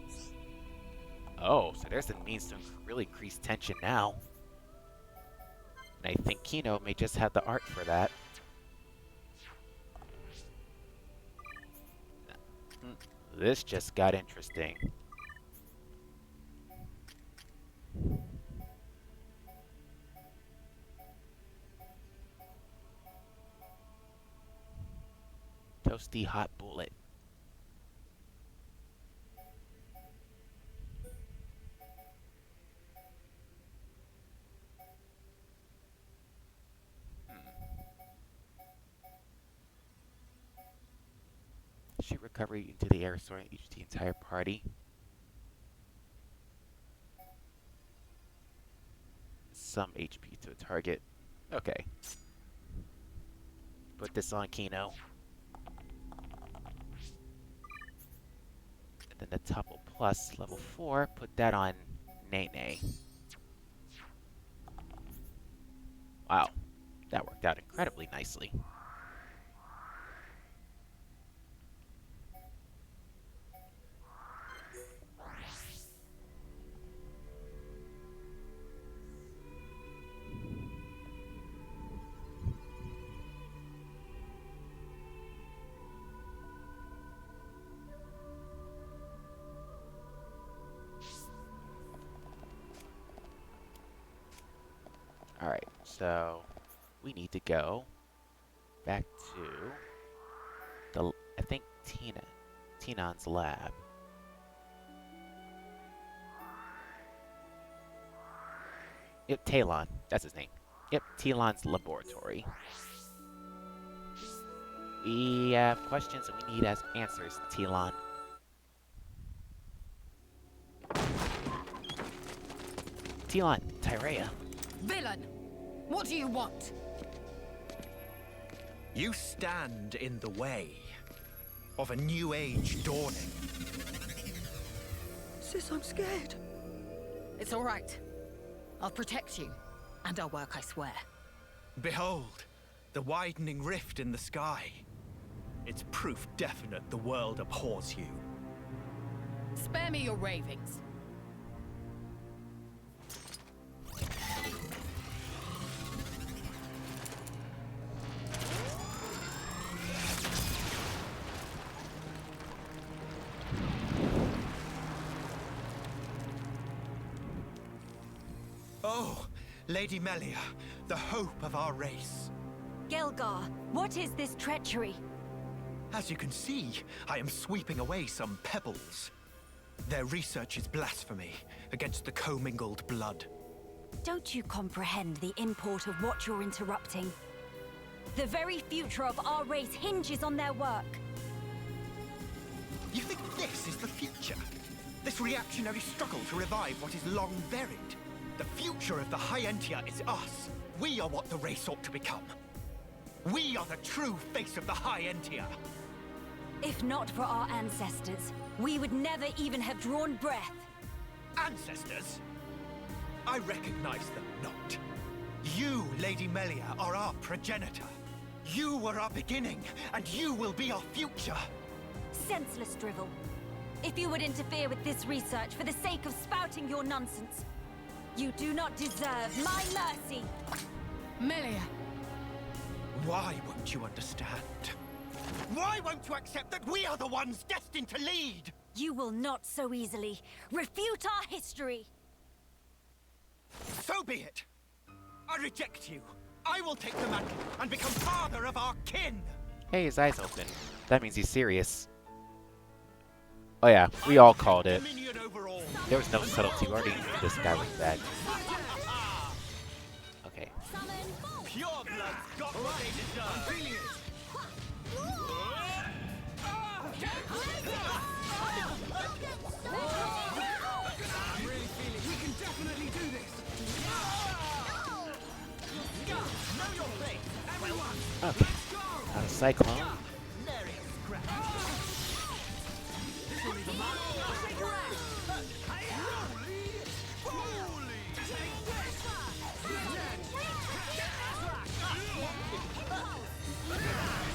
Oh, so there's a means to really increase tension now. And I think Kino may just have the art for that. This just got interesting. Toasty hot bullet. Shoot recovery into the air, restoring each the entire party. Some HP to a target. Okay. Put this on Kino. And then the Topple Plus, level 4, put that on Nene. Wow, that worked out incredibly nicely. Alright, so we need to go back to the, I think, Tinon's lab. Yep, Talon, that's his name. Yep, Talon's laboratory. We have questions and we need answers, Talon. Talon, Tyrea. Villain! What do you want? You stand in the way of a new age dawning. Sis, I'm scared. It's all right. I'll protect you. And I'll work, I swear. Behold, the widening rift in the sky. It's proof definite the world abhors you. Spare me your ravings. Oh, Lady Melia, the hope of our race. Gelgar, what is this treachery? As you can see, I am sweeping away some pebbles. Their research is blasphemy against the commingled blood. Don't you comprehend the import of what you're interrupting? The very future of our race hinges on their work. You think this is the future? This reactionary struggle to revive what is long buried? The future of the High Entia is us. We are what the race ought to become. We are the true face of the High Entia. If not for our ancestors, we would never even have drawn breath. Ancestors? I recognize them not. You, Lady Melia, are our progenitor. You were our beginning, and you will be our future. Senseless drivel. If you would interfere with this research for the sake of spouting your nonsense, you do not deserve my mercy. Melia. Why won't you understand? Why won't you accept that we are the ones destined to lead? You will not so easily refute our history. So be it. I reject you. I will take the mantle and become father of our kin. Hey, his eyes open. That means he's serious. Oh yeah, we all called it. Dominion over all. There was no subtlety. We already knew this guy was bad. Okay. Pure blood's got what they deserve. I'm feeling it. I'm really feeling it. We can definitely do this. Know your place, everyone. Okay. Not a cyclone.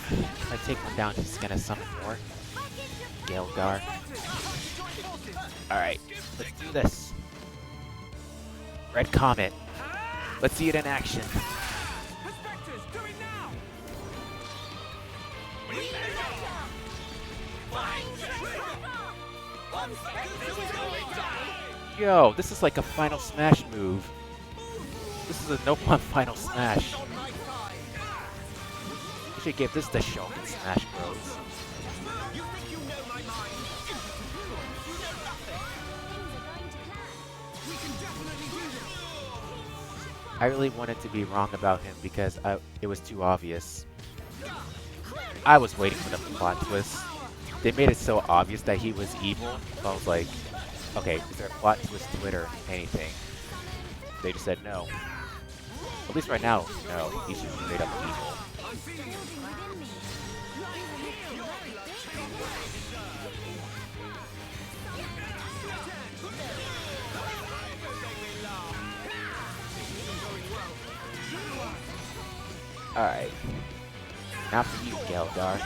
If I take one down, he's gonna summon more. Gelgar. Alright, let's do this. Red Comet. Let's see it in action. Prospectors, do it now! Yo, this is like a Final Smash move. This is a no one Final Smash. We should give this the show in Smash Bros. You think you know my mind? You know nothing. We can definitely do this! I really wanted to be wrong about him because it was too obvious. I was waiting for the plot twist. They made it so obvious that he was evil, so I was like, okay, is there a plot twist to it or anything? They just said no. At least right now, no, he's just straight up evil. Alright. Now for you, Geldar.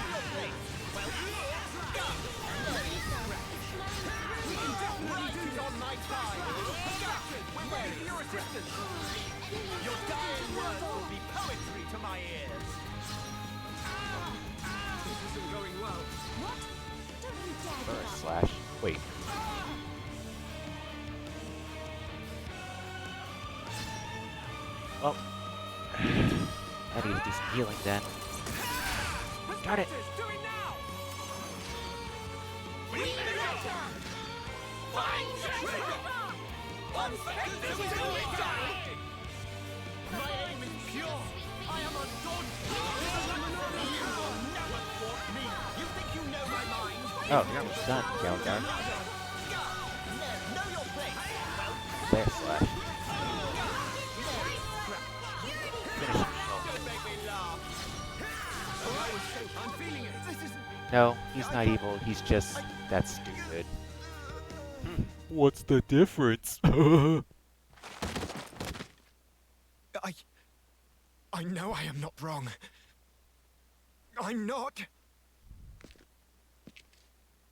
Your dying words will be poetry to my ears. This isn't going well. Burst slash. Wait. Well, I need to do some healing then. Darn it! My aim is pure. I am undaunted. You will never thwart me. You think you know my mind? Oh, you're almost done, Geldar. Know your place. There slash. Finish him, Don't make me laugh. I'm feeling it. This isn't. No, he's not evil, he's just that stupid. What's the difference? I know I am not wrong. I'm not.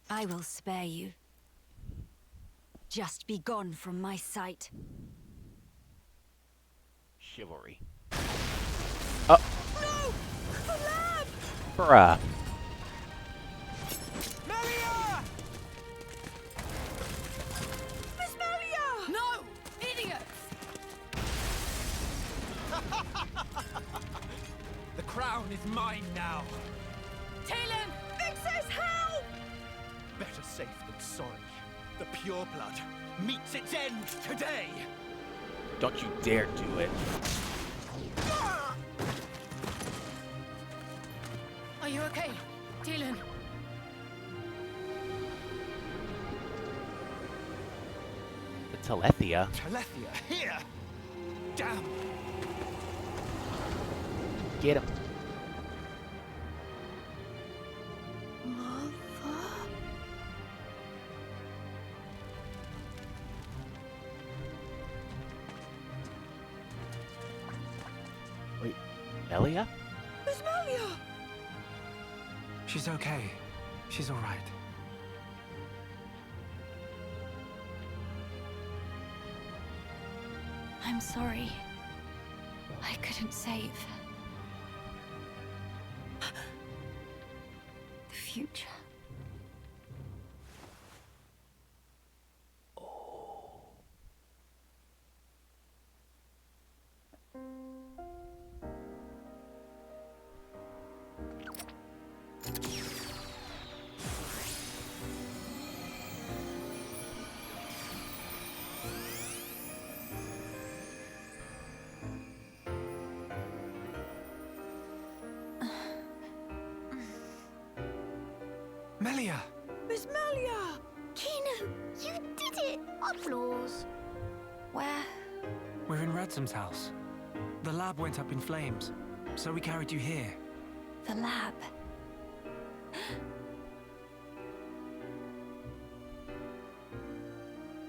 I will spare you. Just be gone from my sight. Chivalry. Oh! No! The lab! Bruh. Melia! Miss Melia! No! Idiots! The crown is mine now. Talon! Vixis, help! Better safe than sorry. The pure blood meets its end today. Don't you dare do it. Are you okay, Talon? The Telethia. Telethia, here! Damn! Get him. Wait, Melia? Miss Melia! She's okay. She's all right. I'm sorry. I couldn't save the future. Melia! Miss Melia! Kino, you did it! Applause. Where? We're in Radsom's house. The lab went up in flames, so we carried you here. The lab.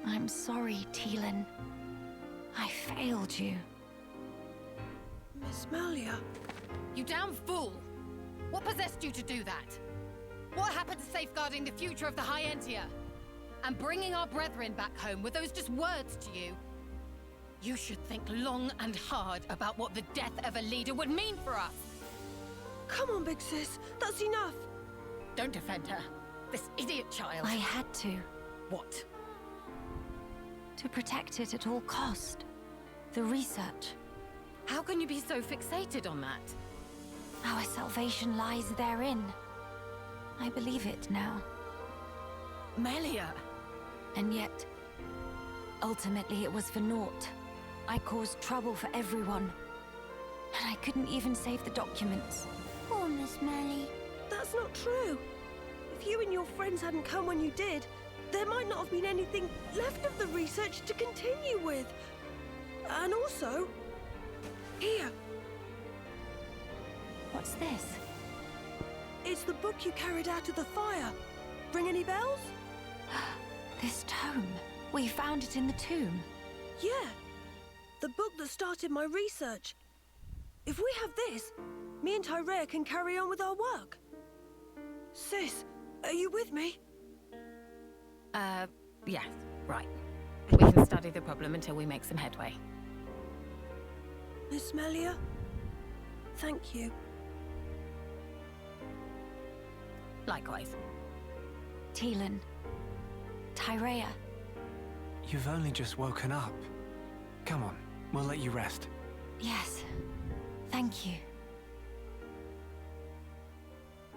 I'm sorry, Talon. I failed you. Miss Melia? You damn fool! What possessed you to do that? What happened to safeguarding the future of the High Entia? And bringing our brethren back home, were those just words to you? You should think long and hard about what the death of a leader would mean for us! Come on, big sis. That's enough. Don't defend her. This idiot child. I had to. What? To protect it at all cost. The research. How can you be so fixated on that? Our salvation lies therein. I believe it now. Melia! And yet, ultimately it was for naught. I caused trouble for everyone. And I couldn't even save the documents. Poor Miss Melly. That's not true. If you and your friends hadn't come when you did, there might not have been anything left of the research to continue with. And also, here, What's this? it's the book you carried out of the fire. Ring any bells? This tome. We found it in the tomb. Yeah, the book that started my research. If we have this, me and Tyrea can carry on with our work. Sis, are you with me? Yes, right. We can study the problem until we make some headway. Miss Melia? Thank you. Likewise. Teelan. Tyrea. You've only just woken up. Come on, we'll let you rest. Yes. Thank you.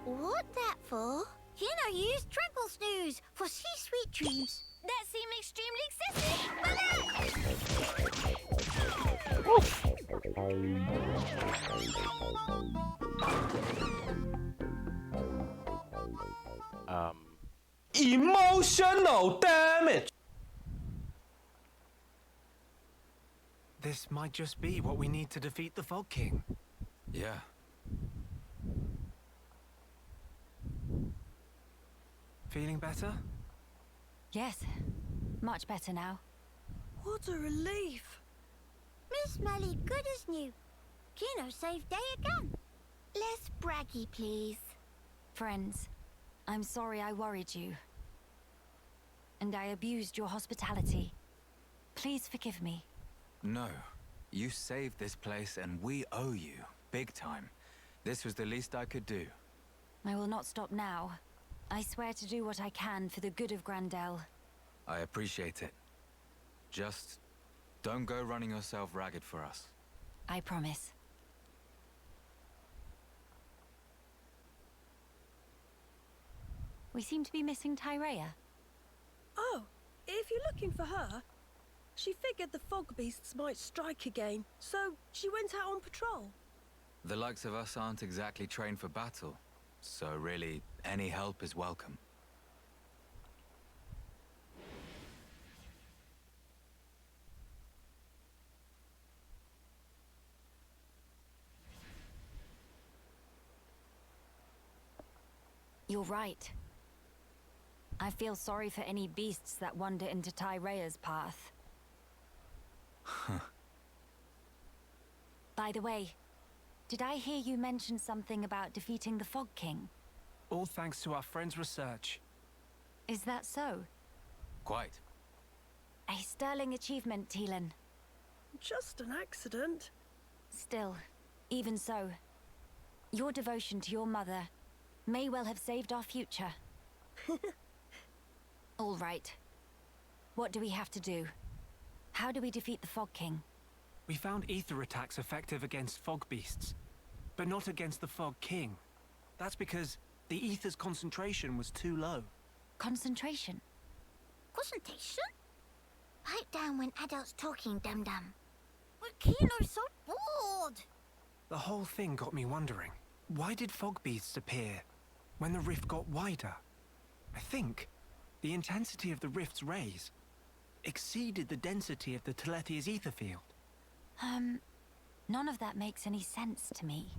What that for? You know, use trickle snooze for sweet dreams. That seemed extremely Emotional damage. This might just be what we need to defeat the Fog King. Yeah. Feeling better? Yes. Much better now. What a relief. Miss Melly, good as new. Kino saved day again. Less braggy, please. Friends, I'm sorry I worried you. And I abused your hospitality. Please forgive me. No. You saved this place and we owe you. Big time. This was the least I could do. I will not stop now. I swear to do what I can for the good of Grandel. I appreciate it. Just don't go running yourself ragged for us. I promise. We seem to be missing Tyrea. Oh, if you're looking for her, she figured the fog beasts might strike again, so she went out on patrol. The likes of us aren't exactly trained for battle, so really, any help is welcome. You're right. I feel sorry for any beasts that wander into Tyrea's path. By the way, did I hear you mention something about defeating the Fog King? All thanks to our friend's research. Is that so? Quite. A sterling achievement, Teelan. Just an accident. Still, even so, your devotion to your mother may well have saved our future. All right. What do we have to do? How do we defeat the Fog King? We found ether attacks effective against fog beasts, but not against the Fog King. That's because the ether's concentration was too low. Concentration? Concentration? Pipe down when adults talking, dum-dum. But Kino's so bored. The whole thing got me wondering, why did fog beasts appear when the rift got wider? I think the intensity of the rift's rays exceeded the density of the Telethia's ether field. None of that makes any sense to me.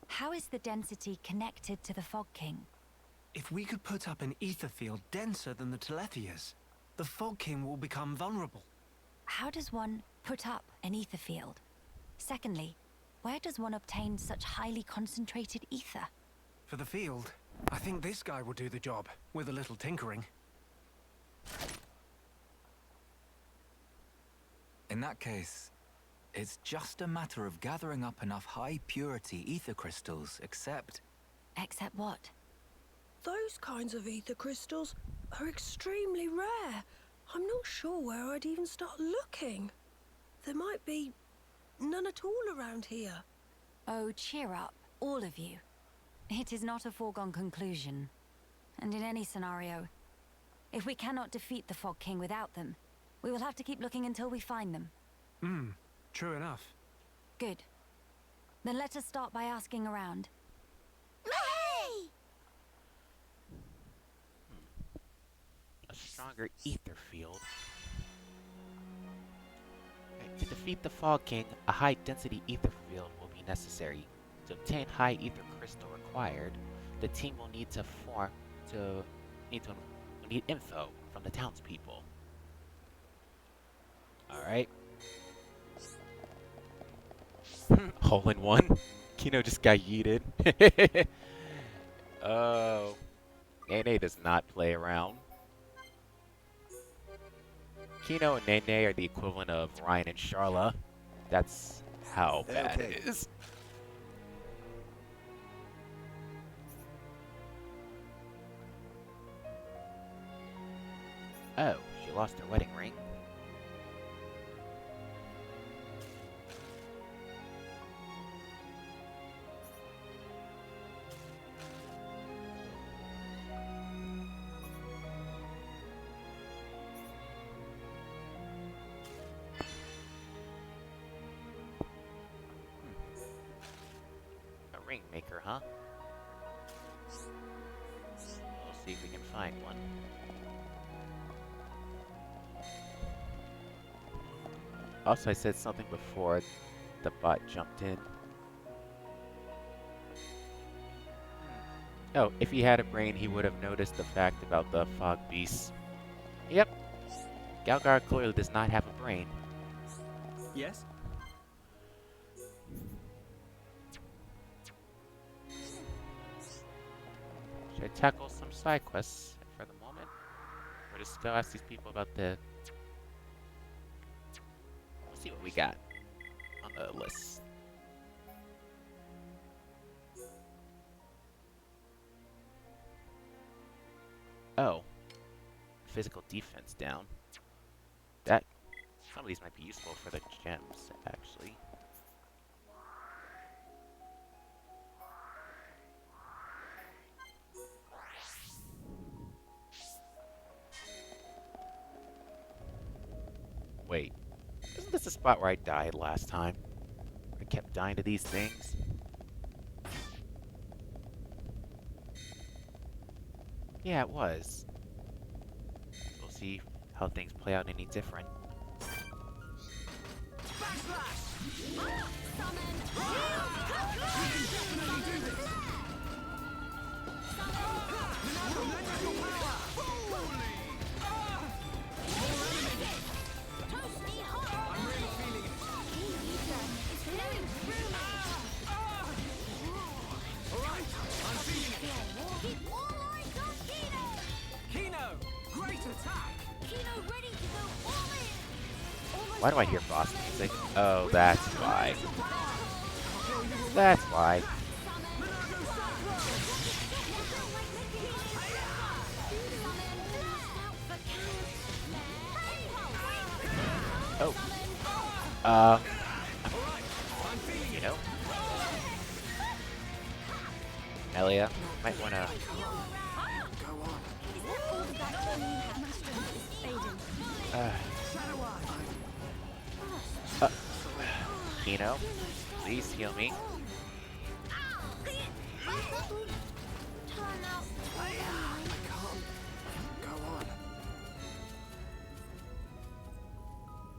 How is the density connected to the Fog King? If we could put up an ether field denser than the Telethia's, the Fog King will become vulnerable. How does one put up an ether field? Secondly, where does one obtain such highly concentrated ether? For the field, I think this guy will do the job, with a little tinkering. In that case, it's just a matter of gathering up enough high-purity ether crystals, except... Except what? Those kinds of ether crystals are extremely rare. I'm not sure where I'd even start looking. There might be none at all around here. Oh, cheer up, all of you. It is not a foregone conclusion. And in any scenario, if we cannot defeat the Fog King without them, we will have to keep looking until we find them. True enough. Good. Then let us start by asking around. Hey! stronger ether field. Right, to defeat the Fog King, a high-density ether field will be necessary. To obtain high ether crystal required, the team will need to need info from the townspeople. Alright. Hole in one. Kino just got yeeted. Oh. Nene does not play around. Kino and Nene are the equivalent of Ryan and Charla. That's how bad it is. Oh, she lost her wedding ring. A ring maker, huh? We'll see if we can find one. Also, I said something before the bot jumped in. Oh, if he had a brain, he would have noticed the fact about the fog beasts. Yep. Galgar clearly does not have a brain. Yes? Should I tackle some side quests for the moment? Or just go ask these people about the... Let's see what we got on the list. Oh. Physical defense down. That... Some of these might be useful for the gems, actually. Wait. Isn't this the spot where I died last time? I kept dying to these things? Yeah, it was. We'll see how things play out any different. Why do I hear boss music? Oh, that's why. That's why. Oh. You know? Elia, might wanna... Kino, please heal me.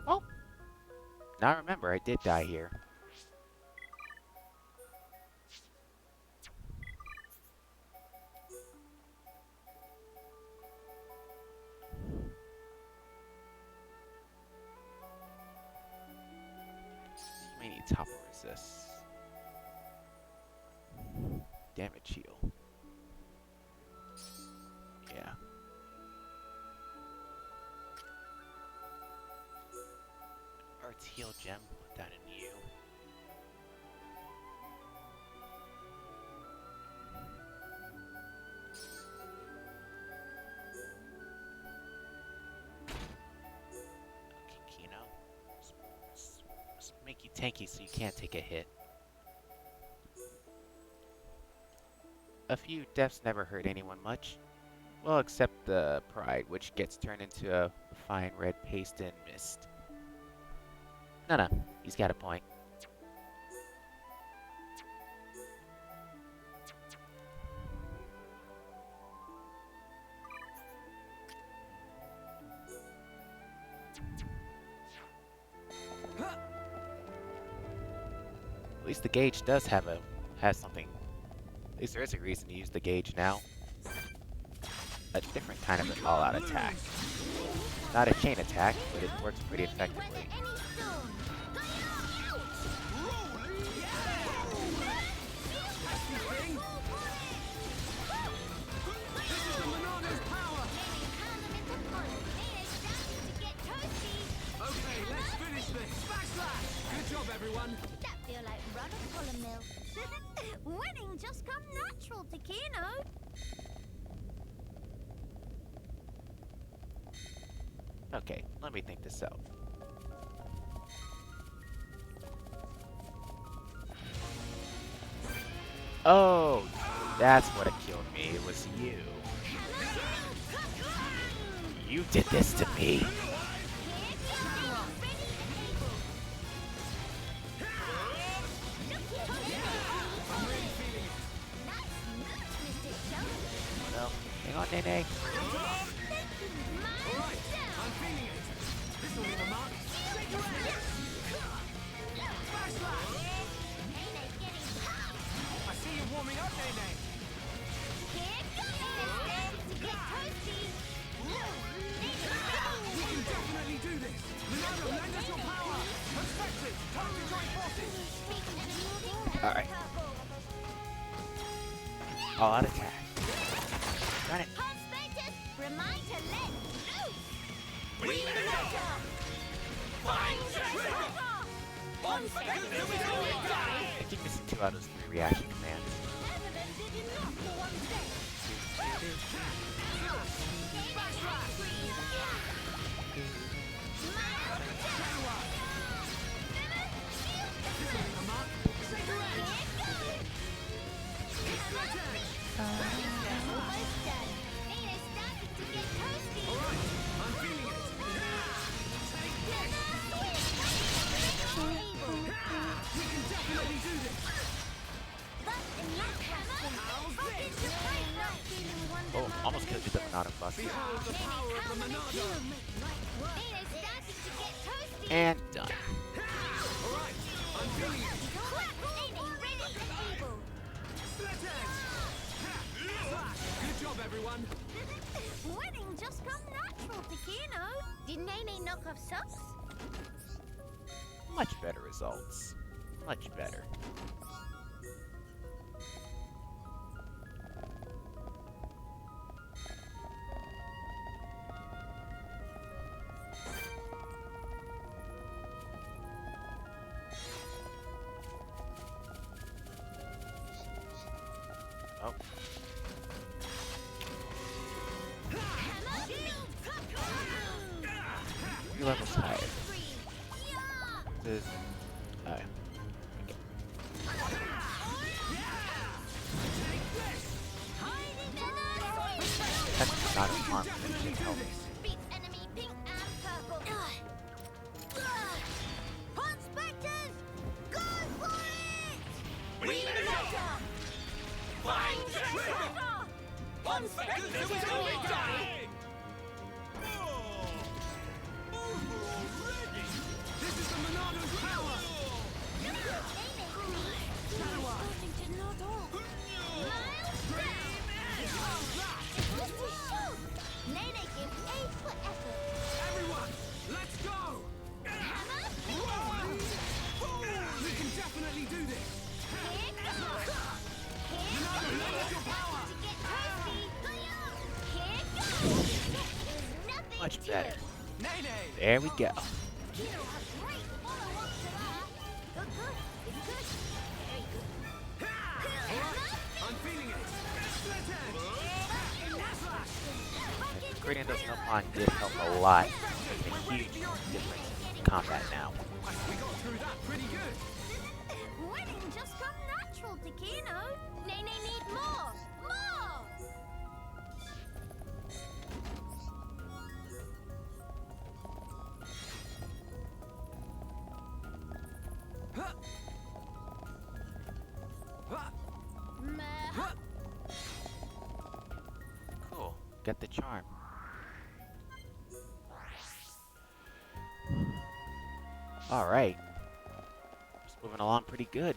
Oh! Now remember, I did die here. You may need topple resist. Damage heal. Yeah. Arts heal gem, put that in you. Okay, Kino. Let's make you tanky so you can't take a hit. A few deaths never hurt anyone much. Well, except the pride, which gets turned into a fine red paste and mist. No, he's got a point. least the gauge does has something. At least there is a reason to use the gauge now. A different kind of an all-out attack. Not a chain attack, but it works pretty effectively. That feel like run a column mill. Winning just come natural to Kino. Okay, let me think this out. Oh, that's what killed me. It was you. You did this to me. Well, hang on, Nene. Alright. All out attack. Got it. Remind to let loose. I keep missing 2 out of those 3 reaction commands. Oh, almost killed you with the Monado Buster. And done. Good job, everyone. Winning just come natural to Kino. Did Nene knock off socks? Much better results. Much better. Oh. 3 levels higher. This is... Alright. Okay. That's not a harm. That should help. Beats enemy pink and purple. Pond Spectres, go for it! We Find treasure! Pond Spectres until we die! This is the Monado's power! Nene gives A for effort. Everyone, let's go! We can definitely do this! Much better. Nene! There we go. I'm feeling it! Gradient doesn't help on did help a lot. There's a huge difference in combat now. We got through that pretty good! Winning just come natural to Kino. Nene need more! More! Cool. Get the charm. Alright. Just moving along pretty good.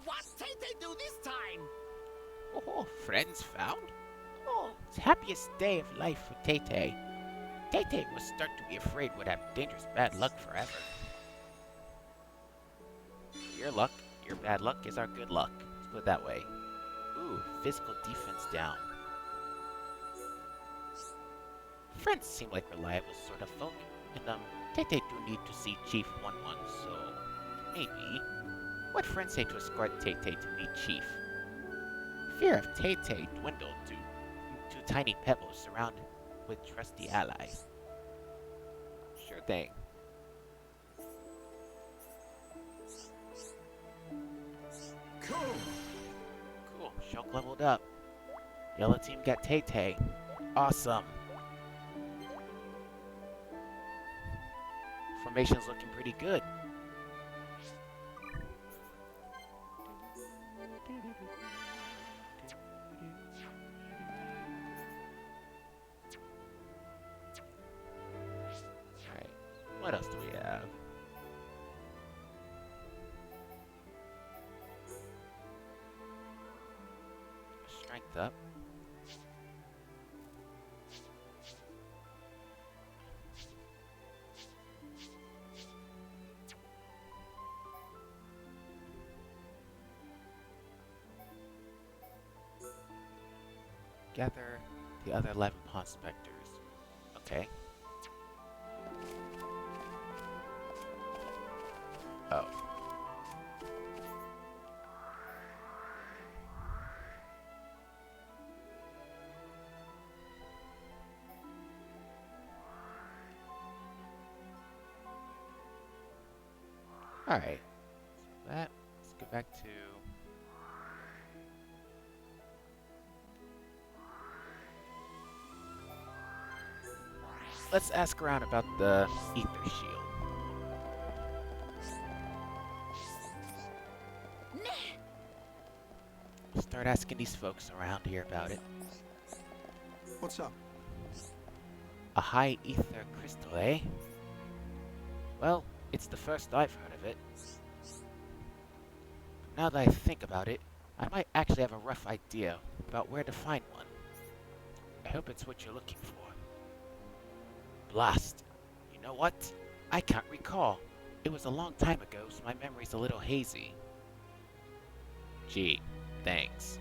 What's Tay-Tay do this time? Oh, friends found? Oh, it's happiest day of life for Tay-Tay. Tay-Tay will start to be afraid would have dangerous bad luck forever. Your bad luck is our good luck. Let's put it that way. Ooh, physical defense down. Friends seem like reliable sort of folk, and Tay-Tay do need to see Chief 1-1, so maybe. What friends say to escort Tay-Tay to meet Chief? Fear of Tay-Tay dwindled to tiny pebbles surrounded with trusty allies. Sure thing. Cool, Shulk leveled up. Yellow team got Tay-Tay. Awesome. Formation's looking pretty good. Alright, what else do we have? Strength up. Gather the other 11 pawn specters. Okay. Oh. Alright. So let's go back to... Let's ask around about the ether shield. Start asking these folks around here about it. What's up? A high ether crystal, eh? Well, it's the first I've heard of it. Now that I think about it, I might actually have a rough idea about where to find one. I hope it's what you're looking for. Blast. You know what? I can't recall. It was a long time ago, so my memory's a little hazy. Gee, thanks.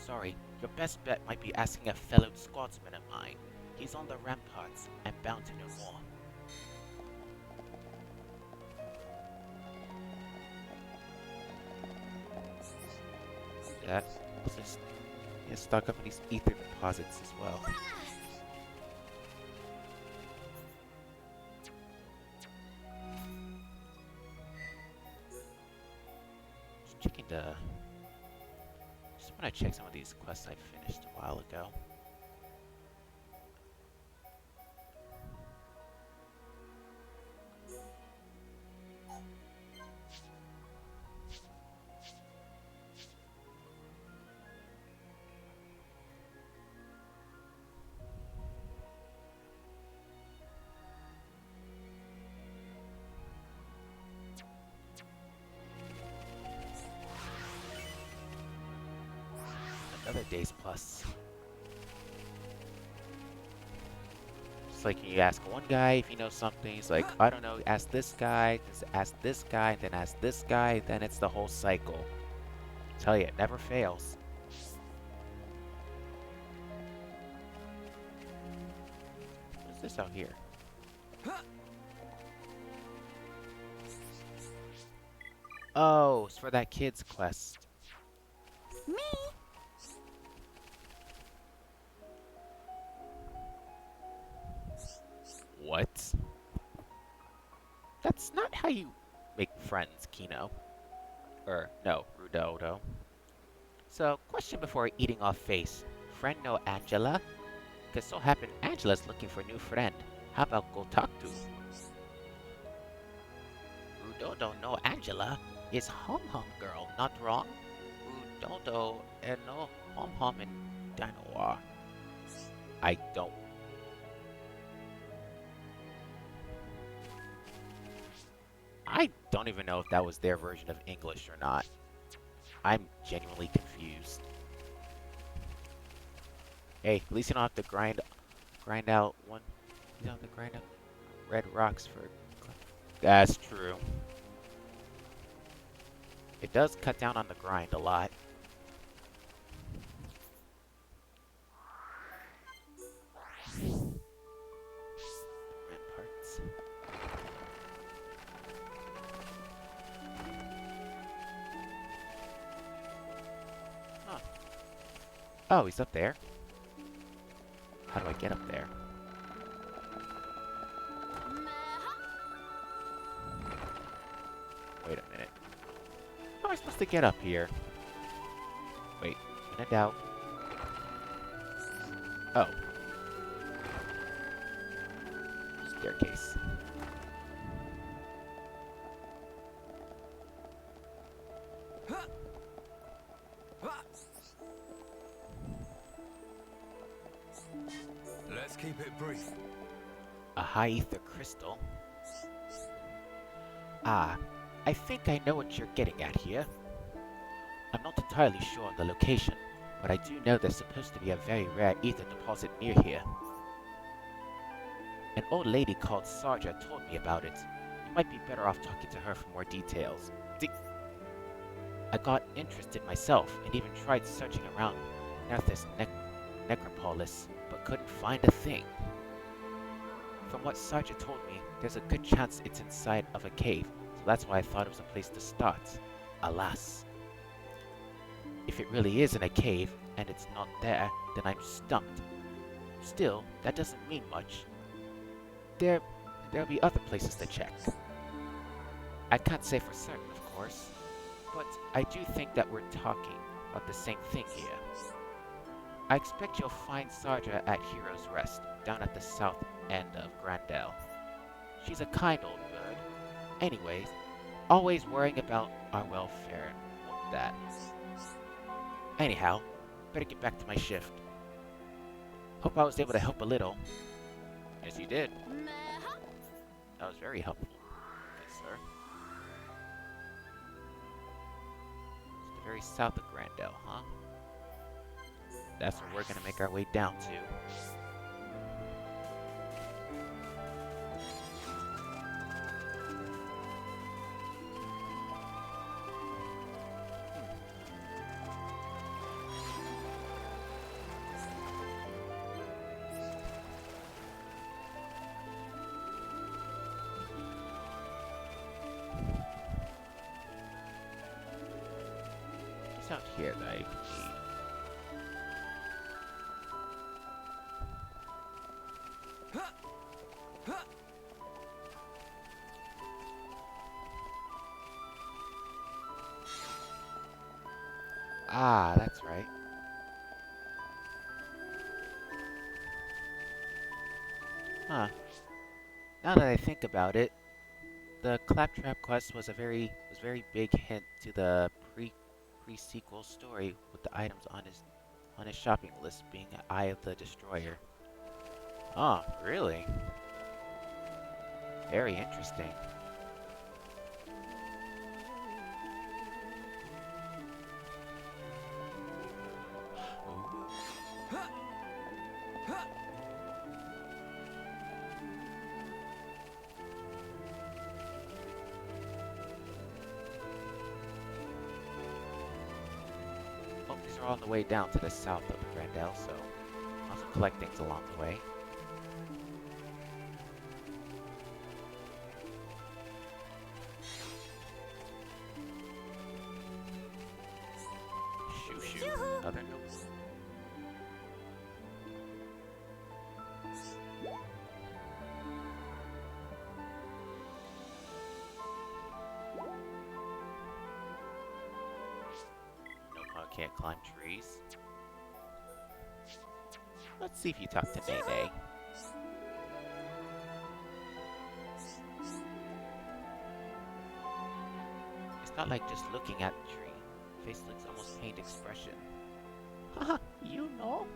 Sorry, your best bet might be asking a fellow squadsman of mine. He's on the ramparts and bound to know more. Let's just stock up on these ether deposits as well. Just want to check some of these quests I finished a while ago. Another days plus. It's like you ask one guy if he knows something, he's like, I don't know, ask this guy, just ask this guy, then ask this guy, then it's the whole cycle. I tell you, it never fails. What's this out here? Oh, it's for that kid's quest. Me? What? That's not how you make friends, Kino. No, Rudodo. So, question before eating off face. Friend know Angela? Cause so happen Angela's looking for a new friend. How about go talk to? Rudodo know Angela is Hom Hom girl, not wrong? Rudodo no Hom Hom in Danoir. I don't. I don't even know if that was their version of English or not. I'm genuinely confused. Hey, at least you don't have to grind out one. You don't have to grind out red rocks for. That's true. It does cut down on the grind a lot. Ramparts. Huh. Oh, he's up there. How do I get up there? Wait a minute. How am I supposed to get up here? Wait, when in doubt. Oh. Staircase. Let's keep it brief. A high ether crystal. Ah, I think I know what you're getting at here. I'm not entirely sure on the location, but I do know there's supposed to be a very rare ether deposit near here. An old lady called Sarja told me about it. You might be better off talking to her for more details. I got interested myself and even tried searching around Nerthus Necropolis, but couldn't find a thing. From what Sarja told me, there's a good chance it's inside of a cave, so that's why I thought it was a place to start. Alas. If it really is in a cave, and it's not there, then I'm stumped. Still, that doesn't mean much. There'll be other places to check. I can't say for certain, of course, but I do think that we're talking about the same thing here. I expect you'll find Sarja at Hero's Rest, down at the south end of Grandel. She's a kind old bird. Anyways, always worrying about our welfare and that. Anyhow, better get back to my shift. Hope I was able to help a little. Yes, you did. That was very helpful. Yes, sir. It's the very south of Grandel, huh? That's where we're gonna make our way down to. It's out here that I need. Ah, that's right. Huh. Now that I think about it, the Claptrap quest was very big hint to the pre-sequel story with the items on his shopping list being Eye of the Destroyer. Oh, really? Very interesting. Oh, these are all on the way down to the south of Grandel, so I'll also collect things along the way. Shoo shoo. Other notes. Can't climb trees. Let's see if you talk to Nene. It's not like just looking at the tree. Face looks almost pained expression. Haha, you know?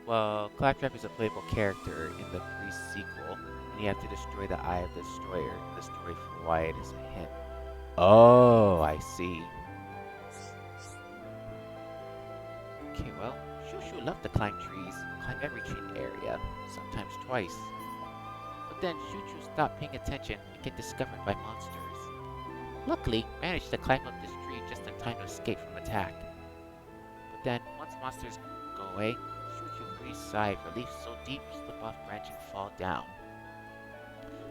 Well, Claptrap is a playable character in the pre-sequel, and you have to destroy the Eye of the Destroyer in the story for why it is a hint. Oh, I see. Okay, well, Shushu loved to climb trees, climb every tree in the area, sometimes twice. But then Shushu stopped paying attention and get discovered by monsters. Luckily, managed to climb up this tree just in time to escape from attack. But then, once monsters go away, Shushu breathes a sigh of relief so deep slip off branch and fall down.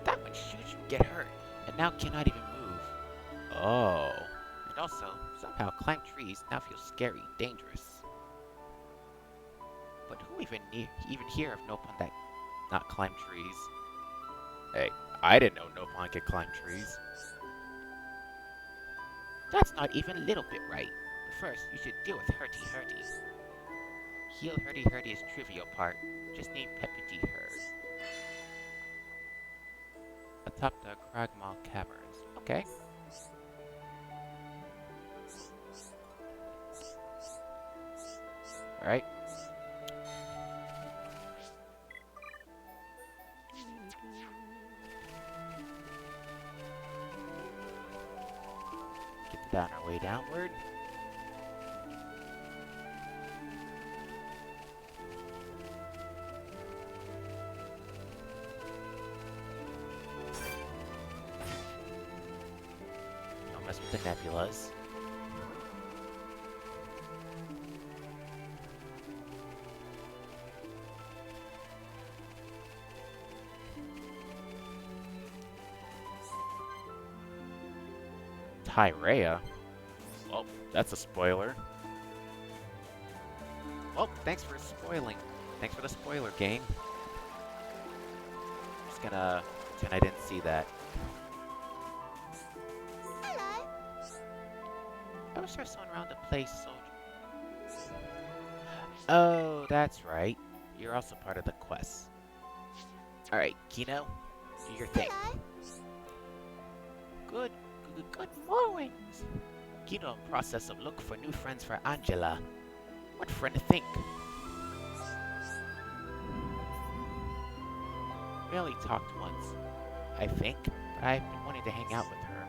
That when Shushu get hurt, and now cannot even move. Oh. And also, somehow climb trees now feels scary, dangerous. But who even hear of Nopon that not climb trees? Hey, I didn't know Nopon could climb trees. That's not even a little bit right. But first, you should deal with Hurty Hurty. Heal Hurty Hurty is trivial part. Just need Pepiti Herd. Atop the Cragmaw Caverns. Okay. Alright. Get down our way downward. Don't mess with the nebulas. Tyrea? Well, that's a spoiler. Well, thanks for spoiling. Thanks for the spoiler, game. Just gonna pretend I didn't see that. Hello. I wish there was someone around to play soldier. Oh, that's right. You're also part of the quest. Alright, Kino, do your thing. Hello. Good mornings. Kino in process of look for new friends for Angela. What friend to think? We only talked once, I think, but I've been wanting to hang out with her.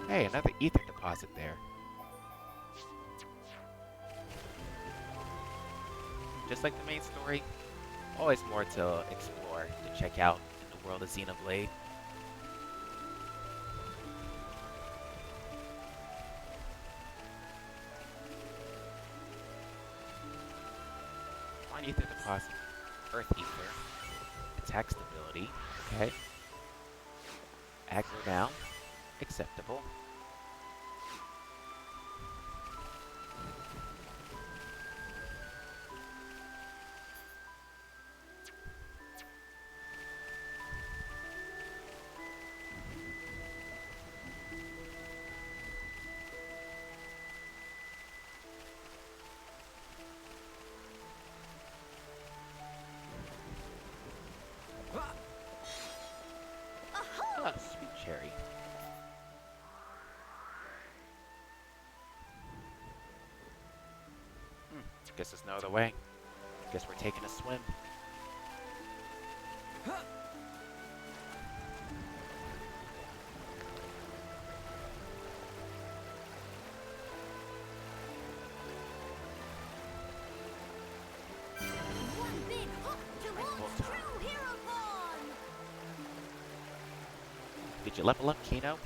Hey, another ether deposit there. Just like the main story, always more to explore, to check out in the world of Xenoblade. One ether deposit, earth ether, attack stability, okay. Aggro down, acceptable. Ah, sweet cherry. Guess there's no other way. Guess we're taking a swim. One big hop towards time. true hero born. Did you level up, Kino?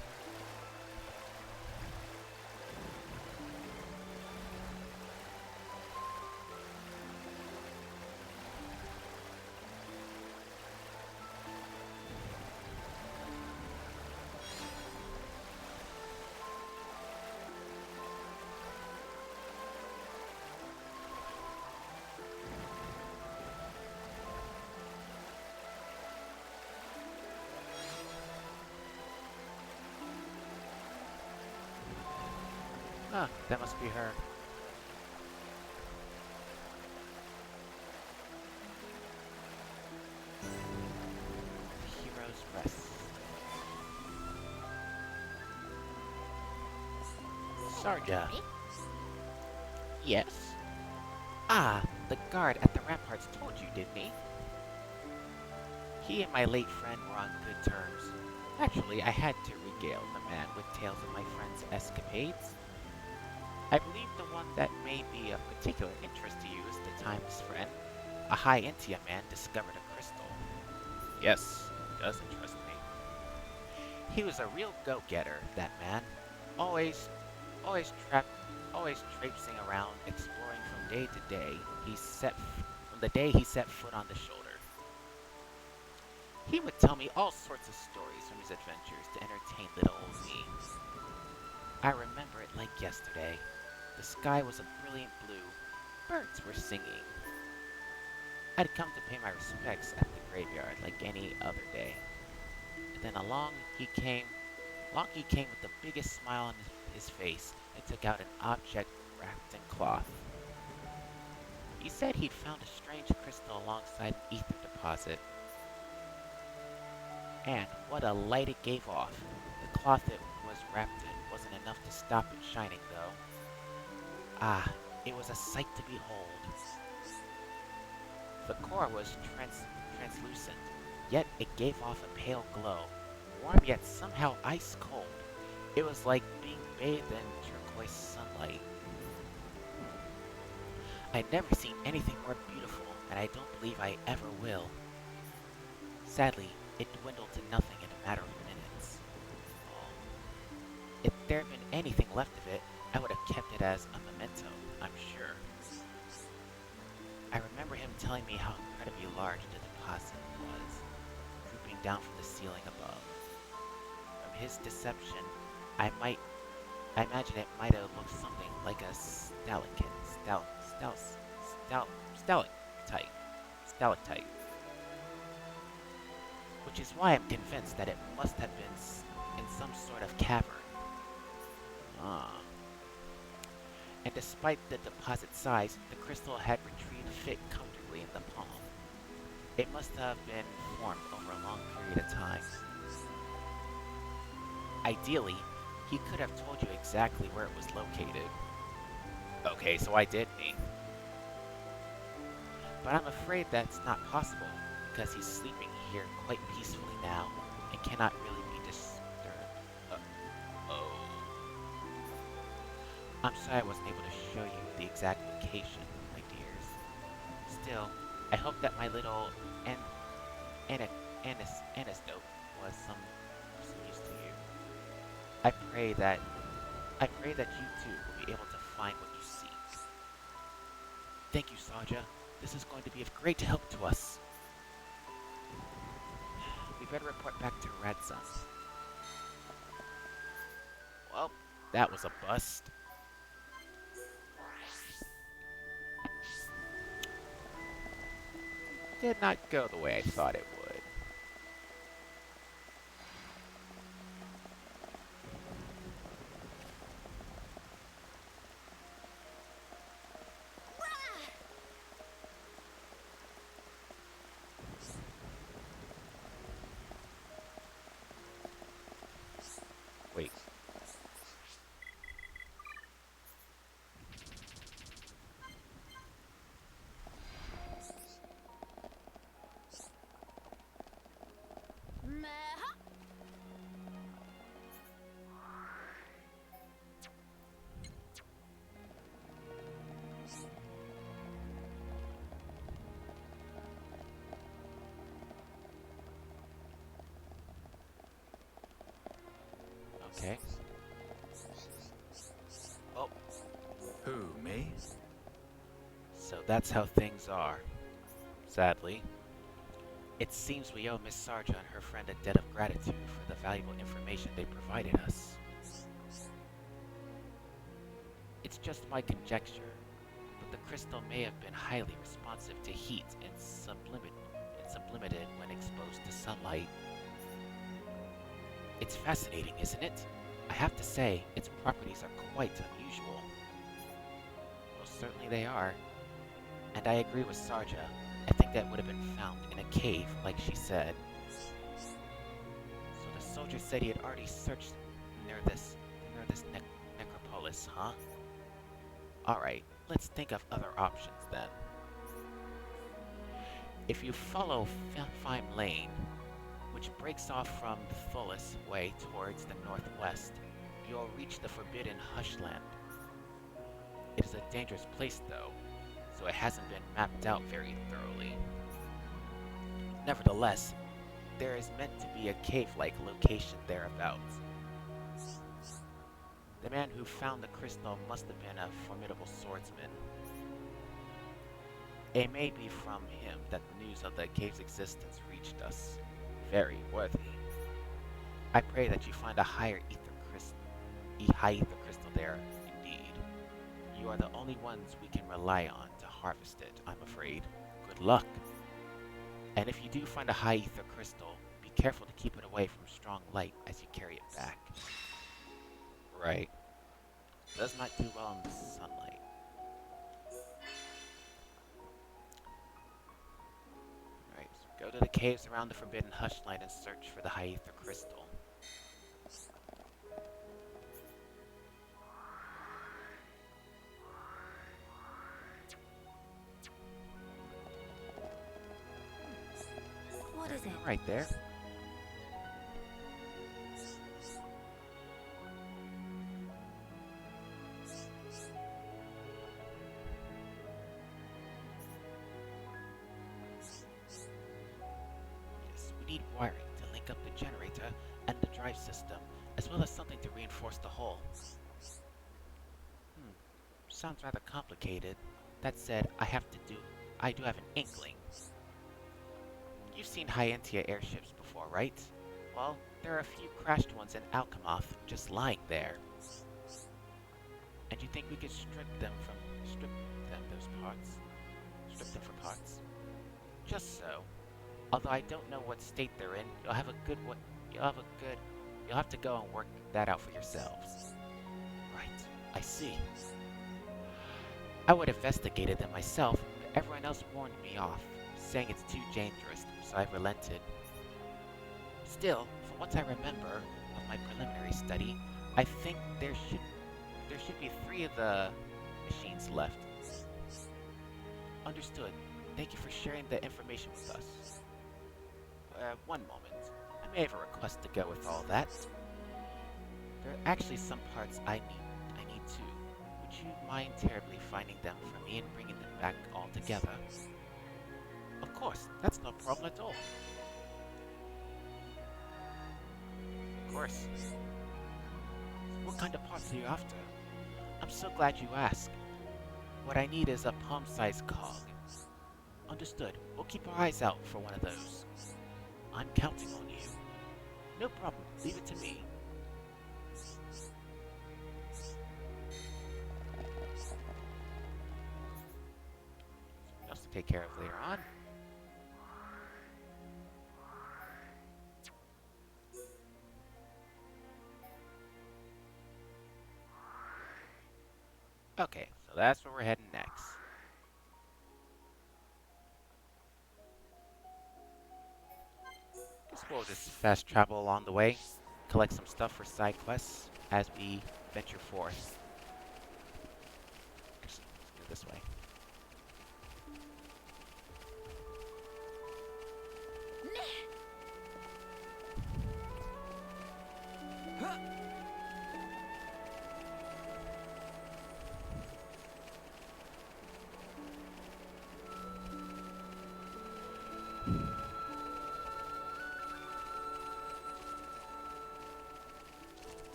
Ah, that must be her. Hero's Rest. Sarja. Sorry. Yes. Ah, the guard at the ramparts told you, didn't he? He and my late friend were on good terms. Naturally, I had to regale the man with tales of my friend's escapades. I believe the one that may be of particular interest to you is the time's friend. A high Intia man discovered a crystal. Yes, it does interest me. He was a real go-getter, that man. Always, always traipsing around, exploring from day to day. From the day he set foot on the shoulder. He would tell me all sorts of stories from his adventures to entertain little old me. I remember it like yesterday. The sky was a brilliant blue. Birds were singing. I'd come to pay my respects at the graveyard like any other day. And then along he came with the biggest smile on his face and took out an object wrapped in cloth. He said he'd found a strange crystal alongside an ether deposit. And what a light it gave off. The cloth it was wrapped in wasn't enough to stop it shining, though. Ah, it was a sight to behold. The core was translucent, yet it gave off a pale glow, warm yet somehow ice cold. It was like being bathed in turquoise sunlight. I'd never seen anything more beautiful, and I don't believe I ever will. Sadly, it dwindled to nothing in a matter of minutes. If there had been anything left of it, I would have kept it as a memento, I'm sure. I remember him telling me how incredibly large the deposit was, drooping down from the ceiling above. From his deception, I imagine it might have looked something like a stalactite. Which is why I'm convinced that it must have been in some sort of cavern. And despite the deposit size, the crystal had retrieved fit comfortably in the palm. It must have been formed over a long period of time. Ideally, he could have told you exactly where it was located. Okay, so I did me. But I'm afraid that's not possible, because he's sleeping here quite peacefully now, and cannot really be disturbed. I'm sorry I wasn't able to show you the exact location, my dears. Still, I hope that my little anecdote was some use to you. I pray that you too will be able to find what you seek. Thank you, Saja. This is going to be of great help to us. We better report back to Radsun. Well, that was a bust. Did not go the way I thought it would. Wait. Okay. Oh. Who, me? So that's how things are. Sadly. It seems we owe Miss Sarja and her friend a debt of gratitude for the valuable information they provided us. It's just my conjecture, but the crystal may have been highly responsive to heat and sublimated when exposed to sunlight. It's fascinating, isn't it? I have to say, its properties are quite unusual. Most certainly they are. And I agree with Sarja. I think that would have been found in a cave, like she said. So the soldier said he had already searched near this necropolis. powerless, huh? Alright, let's think of other options then. If you follow Fime Lane, which breaks off from Thulis Way towards the northwest, you'll reach the forbidden Hushland. It is a dangerous place though, so it hasn't been mapped out very thoroughly. Nevertheless, there is meant to be a cave-like location thereabouts. The man who found the crystal must have been a formidable swordsman. It may be from him that the news of the cave's existence reached us. Very worthy. I pray that you find a high ether crystal there, indeed. You are the only ones we can rely on to harvest it, I'm afraid. Good luck. And if you do find a high ether crystal, be careful to keep it away from strong light as you carry it back. Right. Does not do well in the sunlight. Alright, so go to the caves around the forbidden Hushline and search for the high ether crystal. What is it? Right there. Yes, we need wiring to link up the generator and the drive system, as well as something to reinforce the hull. Sounds rather complicated. That said, I do have an inkling. You've seen Hyentia airships before, right? Well, there are a few crashed ones in Alchemoth just lying there. And you think we could strip them for parts? Just so. Although I don't know what state they're in, you'll have to go and work that out for yourselves. Right, I see. I would have investigated them myself, but everyone else warned me off, saying it's too dangerous, so I've relented. Still, from what I remember of my preliminary study, I think there should be 3 of the machines left. Understood. Thank you for sharing the information with us. One moment. I may have a request to go with all that. There are actually some parts I need too. Would you mind terribly finding them for me and bringing them back all together? Of course, that's no problem at all. Of course. What kind of parts are you after? I'm so glad you asked. What I need is a palm-sized cog. Understood. We'll keep our eyes out for one of those. I'm counting on you. No problem. Leave it to me. Something else to take care of later on. Okay, so that's where we're heading next. Guess we'll just fast travel along the way, collect some stuff for side quests as we venture forth. Actually, let's go this way.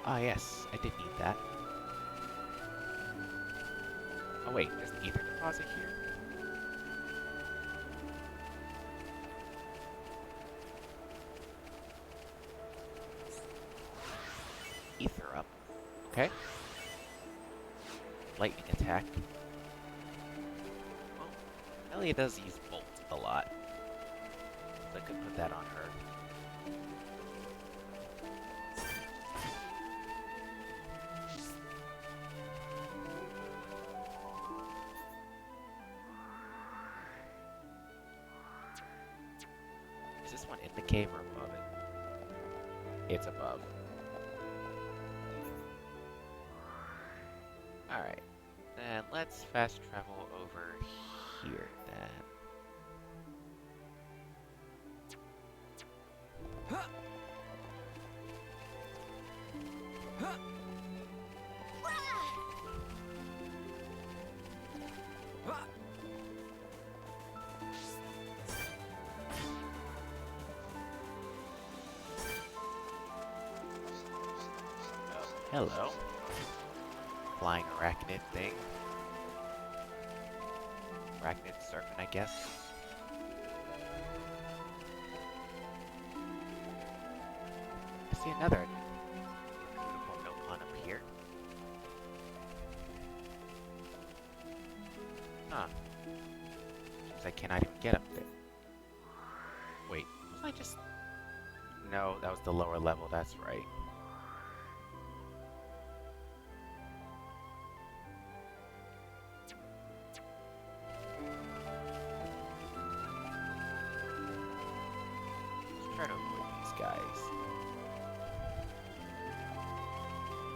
Ah yes, I did need that. Oh wait, there's an ether deposit here? Ether up. Okay. Lightning attack. Well, Melia does use Bolt a lot. So I could put that on her. Is this one in the cave or above it? It's above. Alright. Then let's fast travel over here then. Hello. Flying arachnid thing. Arachnid serpent, I guess. I see another beautiful Nopon up here. Huh. Seems I cannot even get up there. Wait, was I just... No, that was the lower level, that's right. Try to avoid these guys.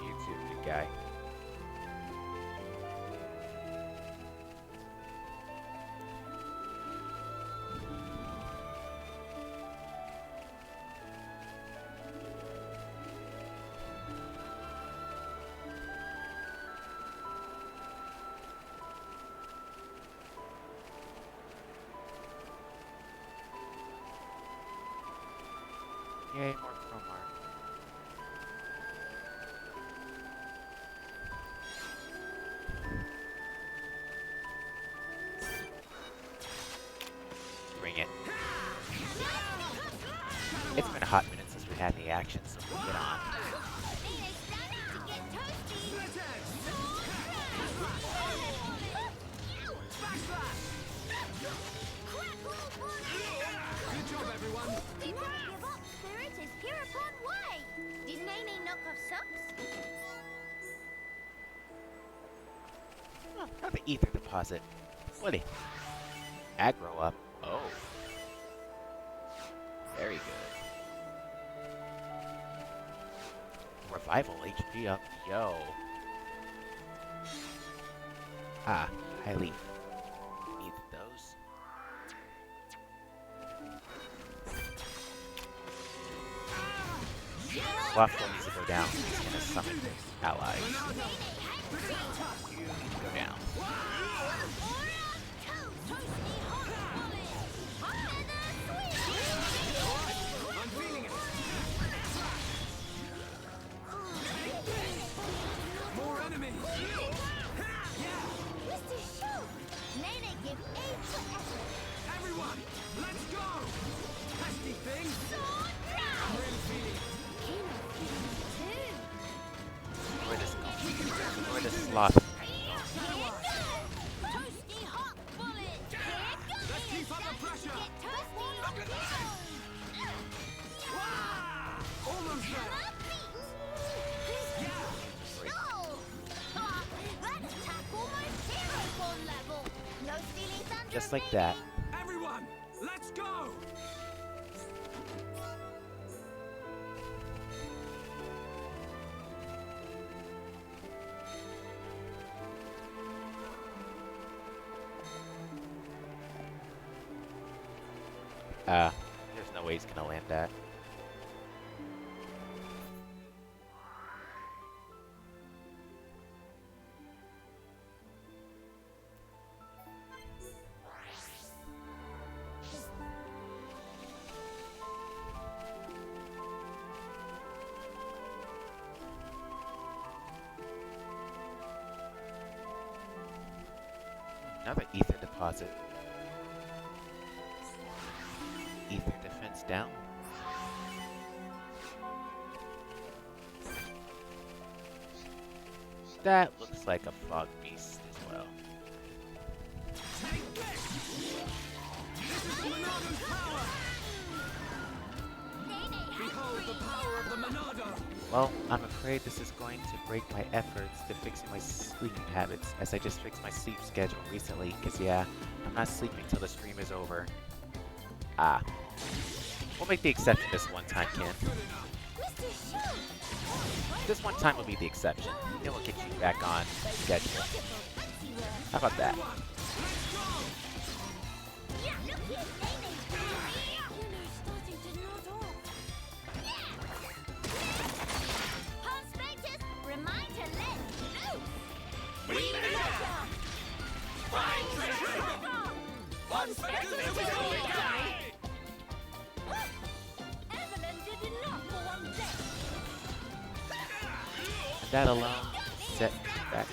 You too, good guy. Yay, more Promar. Bring it. It's been a hot minute since we had any action, so we'll get on. Good job, everyone. Did not give up, Spirit is here upon way. Did Nene knock off socks? Oh, another ether deposit. What a... Aggro up. Oh. Very good. Revival HP up. Yo. Ah, high leaf. Need those. Waffle needs to go down. He's gonna summon allies. Go down. I'm feeling it. More enemies. Mr. Shoot! Nene give aid for effort. Everyone, let's go. Pesky thing. Sword I'm down! really feeling it. King of Kings too. Where the sloth? Toasty hot bullet! Let's keep up the pressure. Get toasty! Almost there. No! Let's tackle my zero level! No stealing thunder! Just like that. Everyone, let's go. There's no way he's gonna land that. Another ether deposit. Ether defense down. That looks like a fog beast as well. Take this. This is Monado's power. Behold the power of the Monado. Well, I'm afraid this is going to break my efforts to fixing my sleeping habits, as I just fixed my sleep schedule recently, because yeah, I'm not sleeping till the stream is over. Ah. We'll make the exception this one time, Ken. Good enough. Mr. Shoot! This one time will be the exception. Then we'll get you back on schedule. How about that? Yeah, look here, Nene's starting to nod off. Palm Spectres, remind to let loose! We Palm Spectres until we die! Evelyn did enough for one day! That alone set back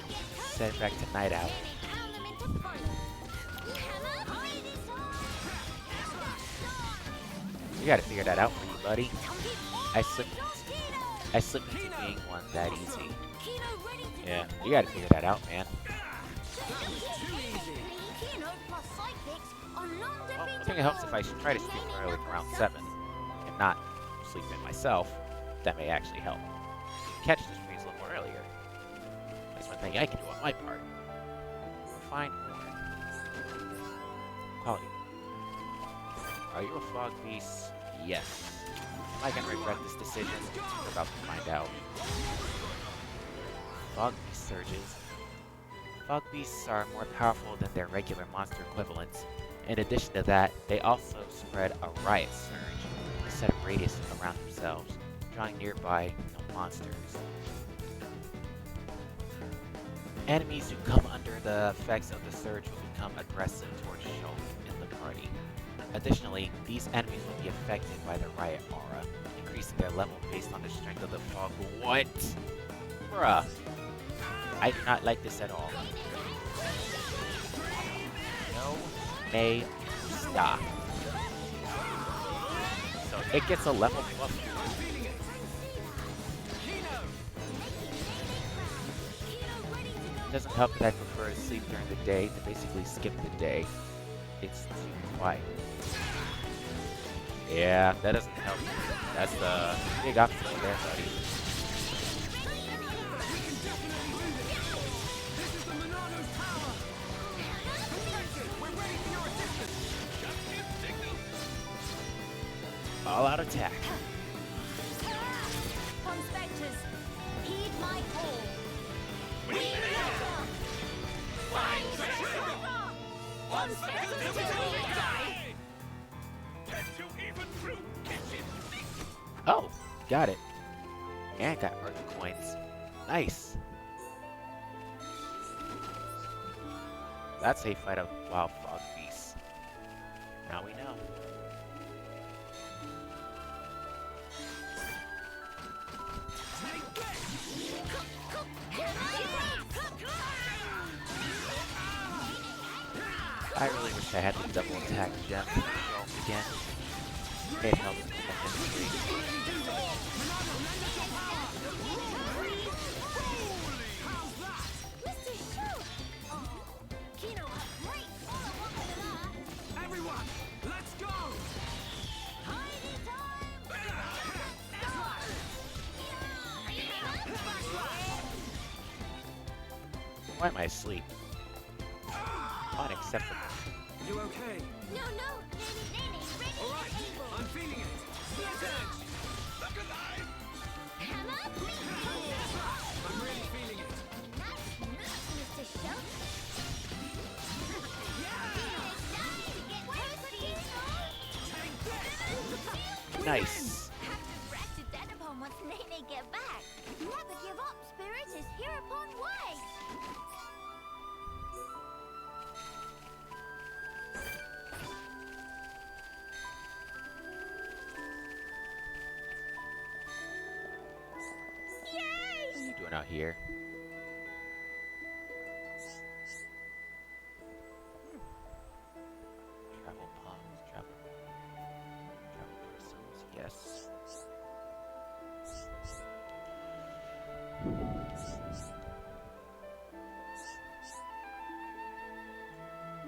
to Night Owl. Pound them into fire! Hammer, hide it on! You gotta figure that out for you, buddy. I slipped into being one that easy. Yeah, you gotta figure that out, man. Well, I think it helps if I should try to stream early, like around 7, and not sleep in myself. That may actually help. Catch the streams a little more earlier. That's one thing I can do on my part. Find more. Quality. Are you a fog beast? Yes. Am I gonna regret this decision? We're about to find out. Fog beast surges. Fog beasts are more powerful than their regular monster equivalents. In addition to that, they also spread a riot surge, a set of radius around themselves, drawing nearby monsters. Enemies who come under the effects of the surge will become aggressive towards Shulk in the party. Additionally, these enemies will be affected by the riot aura, increasing their level based on the strength of the fog. What? Bruh. I do not like this at all. No, may, stop. So it gets a level buff. It doesn't help that I prefer to sleep during the day, to basically skip the day. It's too quiet. Yeah, that doesn't help. That's the big obstacle there, buddy. All out attack. Palm Spectres, heed my call. We find treasure! Palm Spectres until we die! Can you even through kitchen? Oh, got it. And got earth coins. Nice. That's how you fight a wild fog beast. Now we know. I really wish I had the double attack gem again. It helps immensely. Everyone, let's go! Why am I asleep? Unacceptable. You okay? No, Nene, ready All right, I'm feeling it. Get edge. Look alive. Hammer, I'm really feeling it. nice, Mr. Shout. Nice. Have to drag to dead upon once Nene get back. Never give up, Spirit is hereupon way. What are you doing out here? Travel palms, travel persons, yes.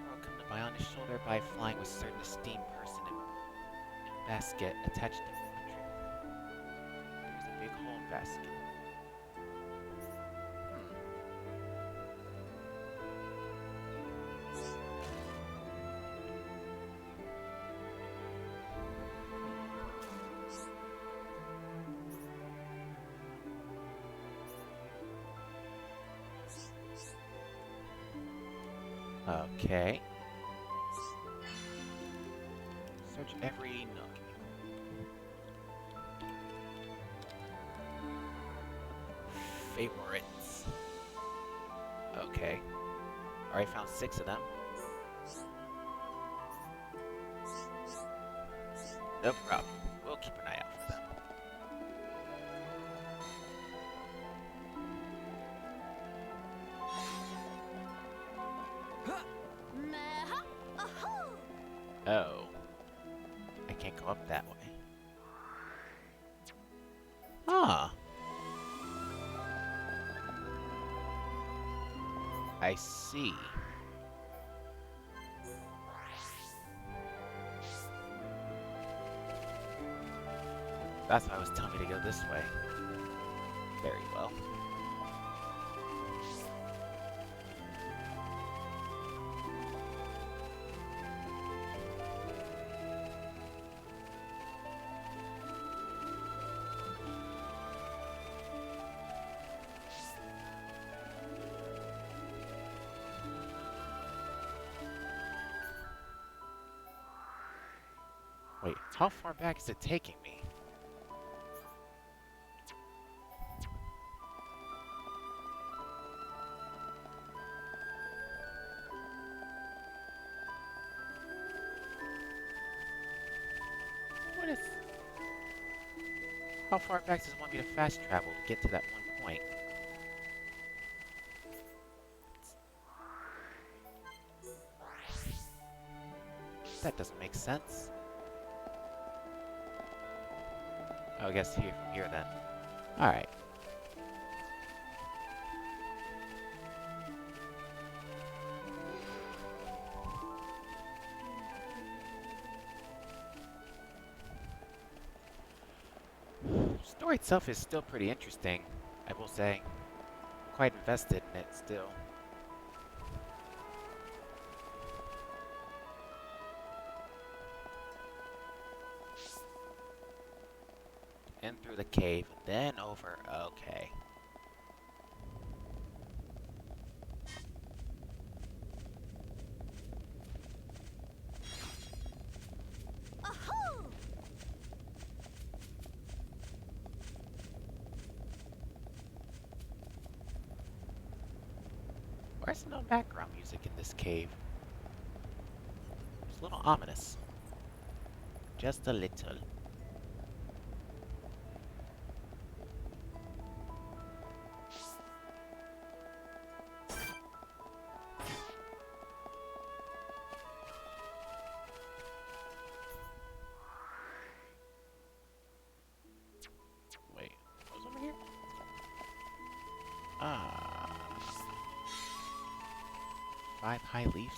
Welcome to Bionic Shoulder by flying with certain esteemed person in basket attached to infantry. There's a big hole in basket. Okay. Search every nook. Favorites. Okay. Already found 6 of them. No problem. We'll keep an eye out for them. Oh. I can't go up that way. Ah. I see. That's why I was telling me to go this way. Very well. Wait, how far back is it taking me? What is... How far back does it want me to fast travel to get to that one point? That doesn't make sense. Oh, I guess here from here then. Alright. The story itself is still pretty interesting, I will say. I'm quite invested in it still. In through the cave, then over. Okay. Where's no background music in this cave? It's a little ominous. Just a little. Wait, what was over here? Ah. 5 high leaves.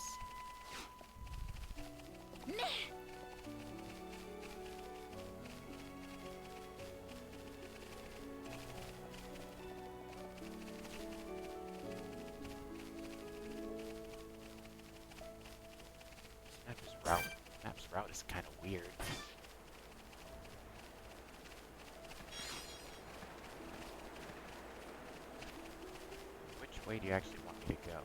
Map's route is kind of weird. Which way do you actually want me to go?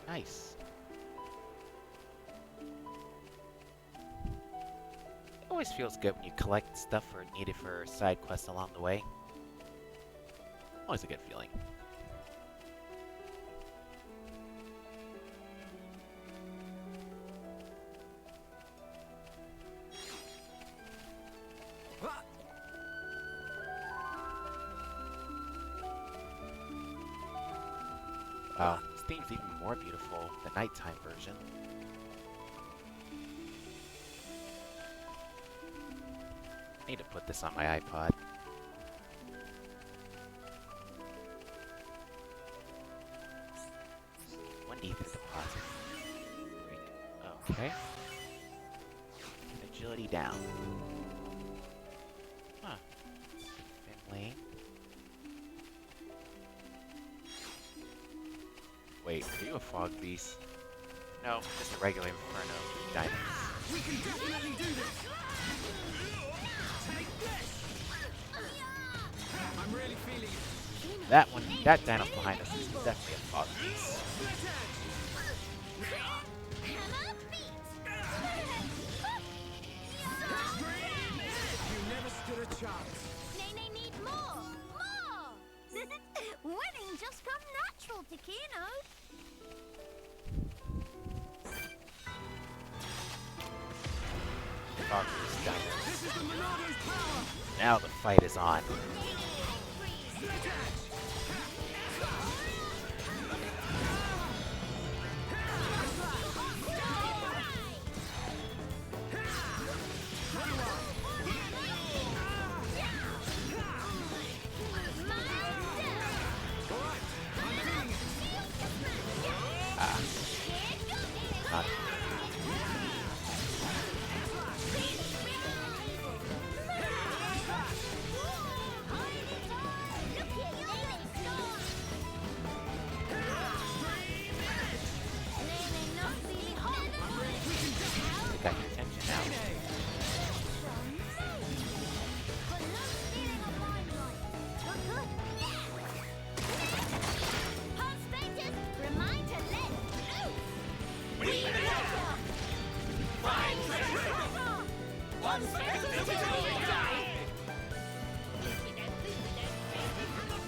Nice. It always feels good when you collect stuff needed for side quests along the way. Always a good feeling. Wow, this theme's even more beautiful, the nighttime version. I need to put this on my iPod. One ether deposit. Break. Okay. Agility down. Huh. Fin lane. Wait, are you a fog beast? No, just a regular Inferno Dynamo. We can definitely do this! Take this! I'm really feeling it. That one, that Dino behind us is definitely a fog beast. You never stood a chance. Nay, need more! More! Winning just come natural to Kino. Fog beast Dino. This is the Monado's power! Now the fight is on. Not got your attention now.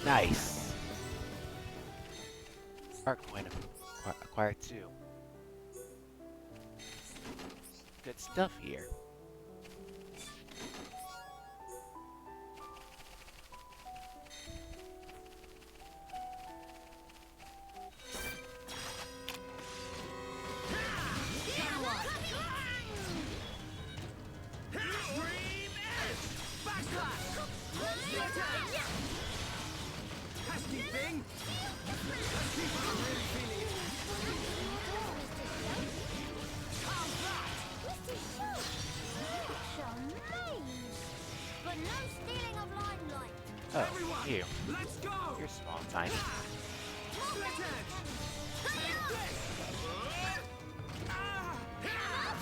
Nice. Art coin acquired too. Good stuff here. Pesky thing! I'm really feeling it. But no stealing of limelight. Oh, you. Let's go! You're small and tiny. Split edge!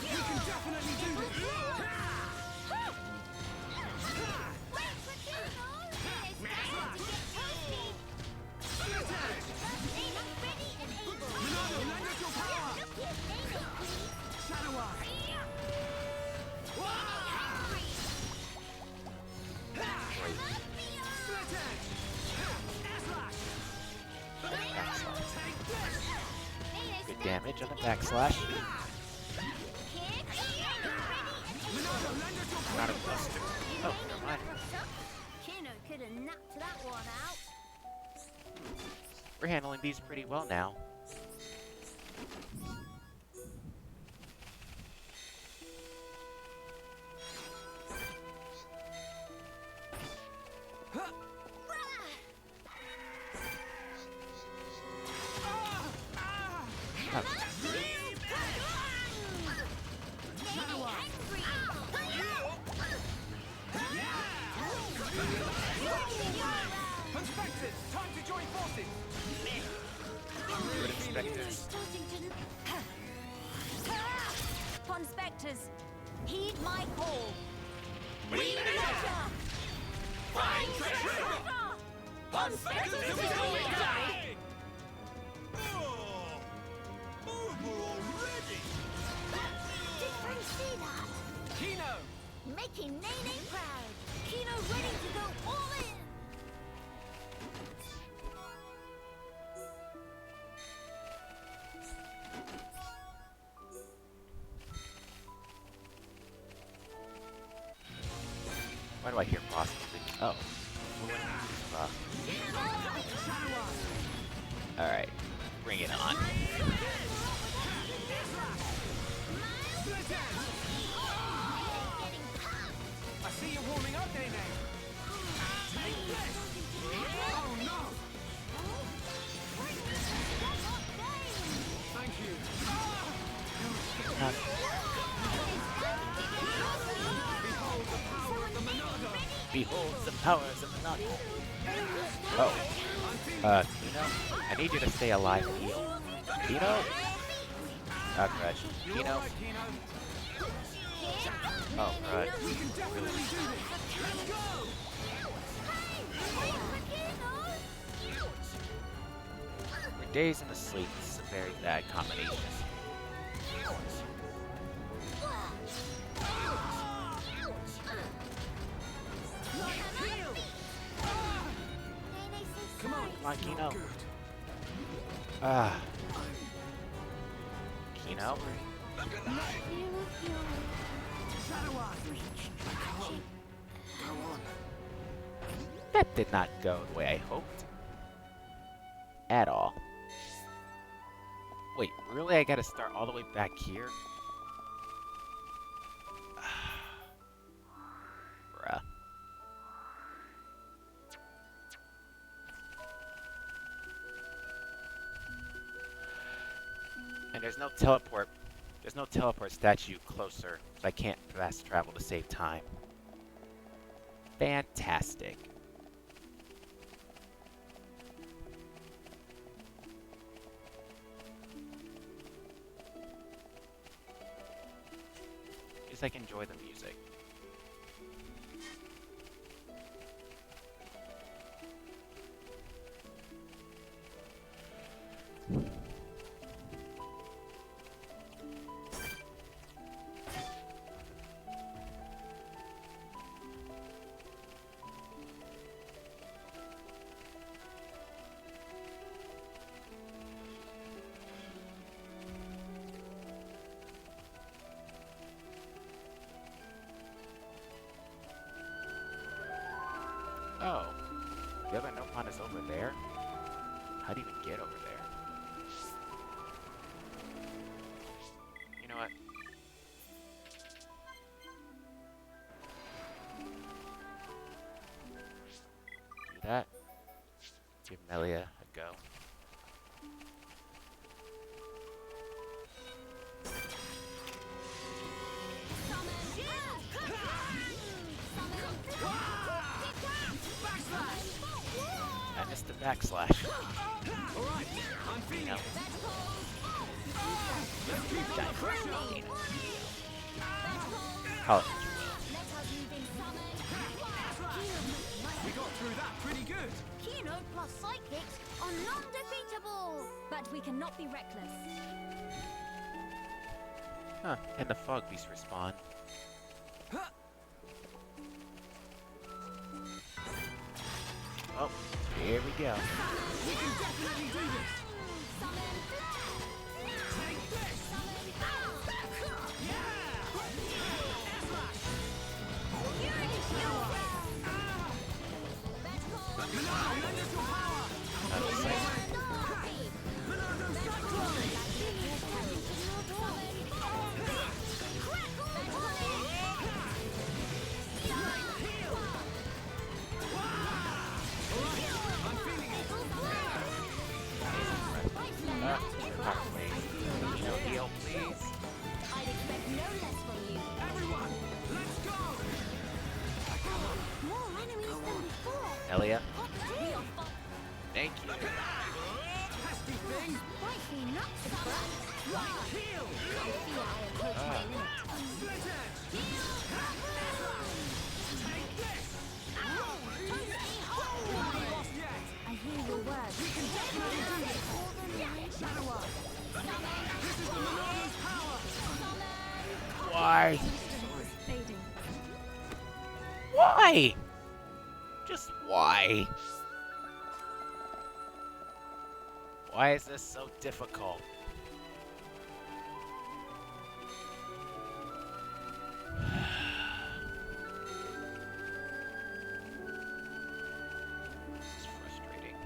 We can definitely do this! Wait for Kino! It's time to get toasty! Split edge! Nina ready and able. Monado, lend us your power! Look here, Nina, please. Shadow Eye! Split edge! Air slash! Take this! Good damage on the backslash. Monado, lend us your Not power! a buster. Oh, never mind. Kino could have knocked that one out. We're handling these pretty well now. Inspectors, time to join forces! Good inspectors. Conspectors, heed my call. Did Frank see that? Kino! Making Nene proud. Kino ready to go all in. Why do I hear boss music? Oh. Alright. Bring it on. I see you warming up, Nene! Take this! Oh no! Thank you! Behold the power of the Monado! Behold the powers of the Monado. Oh. I need you to stay alive and heal. Kino? Oh, crud. Kino? Oh, crud. We're dazed and asleep. This is a very bad combination. Come on, Come on, Kino. good. Ah. Kino? That did not go the way I hoped. At all. Wait, really? I gotta start all the way back here? Bruh. And there's no teleport statue closer, so I can't fast travel to save time. Fantastic. Just like enjoy the music. Oh, the other no pond is over there? How do you even get over there? You know what? Do that. Give Melia a go. I missed the backslash. Alright, I'm feeling No. it. Call it. We got through that pretty good. Kino plus psychics are non-defeatable. But we cannot be reckless. Huh, and the fog beast respawn. Oh, here we go. We can definitely do this. Take this. Heal, please. I'd expect no less from you. Everyone, let's go. More enemies than before. Elia, We are far thank you. Pesky thing. Spicy nuts. Heal. I feel I approach my limit. Split edge. Take this. Not lost yet. I hear your words. We can definitely do this. Shadow Eye. This is the Monolith's power. Why? Fading. Why? Just why? Why is this so difficult? It's frustrating.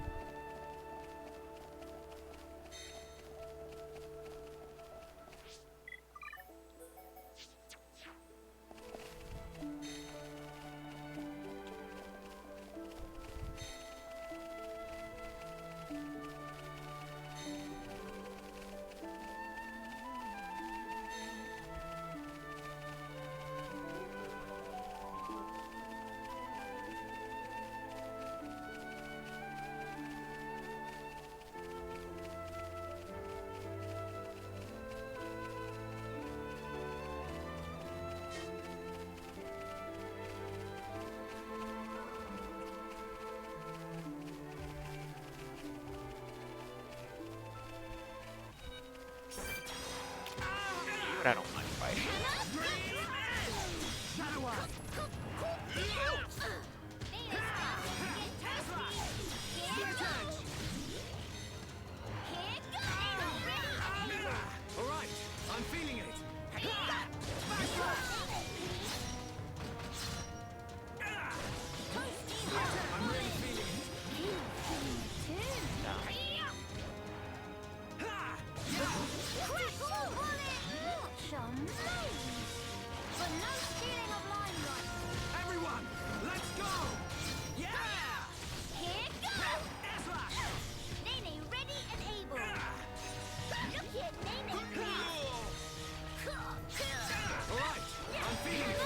but I don't mind fighting. Alright, I'm feeling it. I'm really feeling it. But no stealing of limelight. Everyone, let's go! Yeah! Here goes! Nene ready and able. Look at Nene, Alright, I'm feeling it.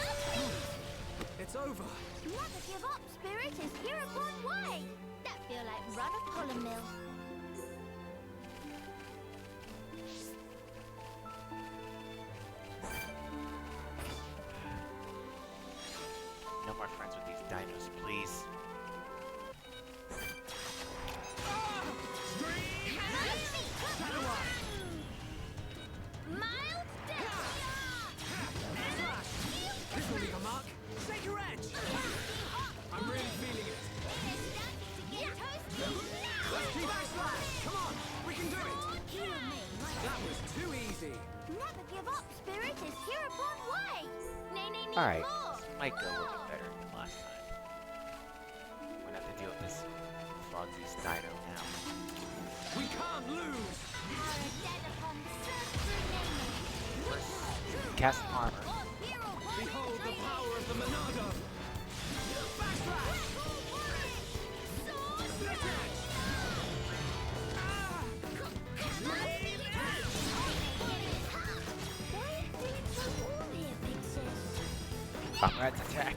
It's over. Never give up, Spirit is here upon way. That feel like run of column mill. No more friends with these dinos, please. Mild This will leave a mark. Take your edge. I'm really feeling it. Let's keep backslash. Come on, we can do it. That was too easy. Never give up, Spirit is here upon way. Nene needs Alright, more. this might go a little bit better than last time. We're gonna have to deal with this Frogsy's dino now. We can't lose. Our dead upon search through Nene. First, cast armor. Behold the power of the Monado. Backslash. Split edge. Comrades attack.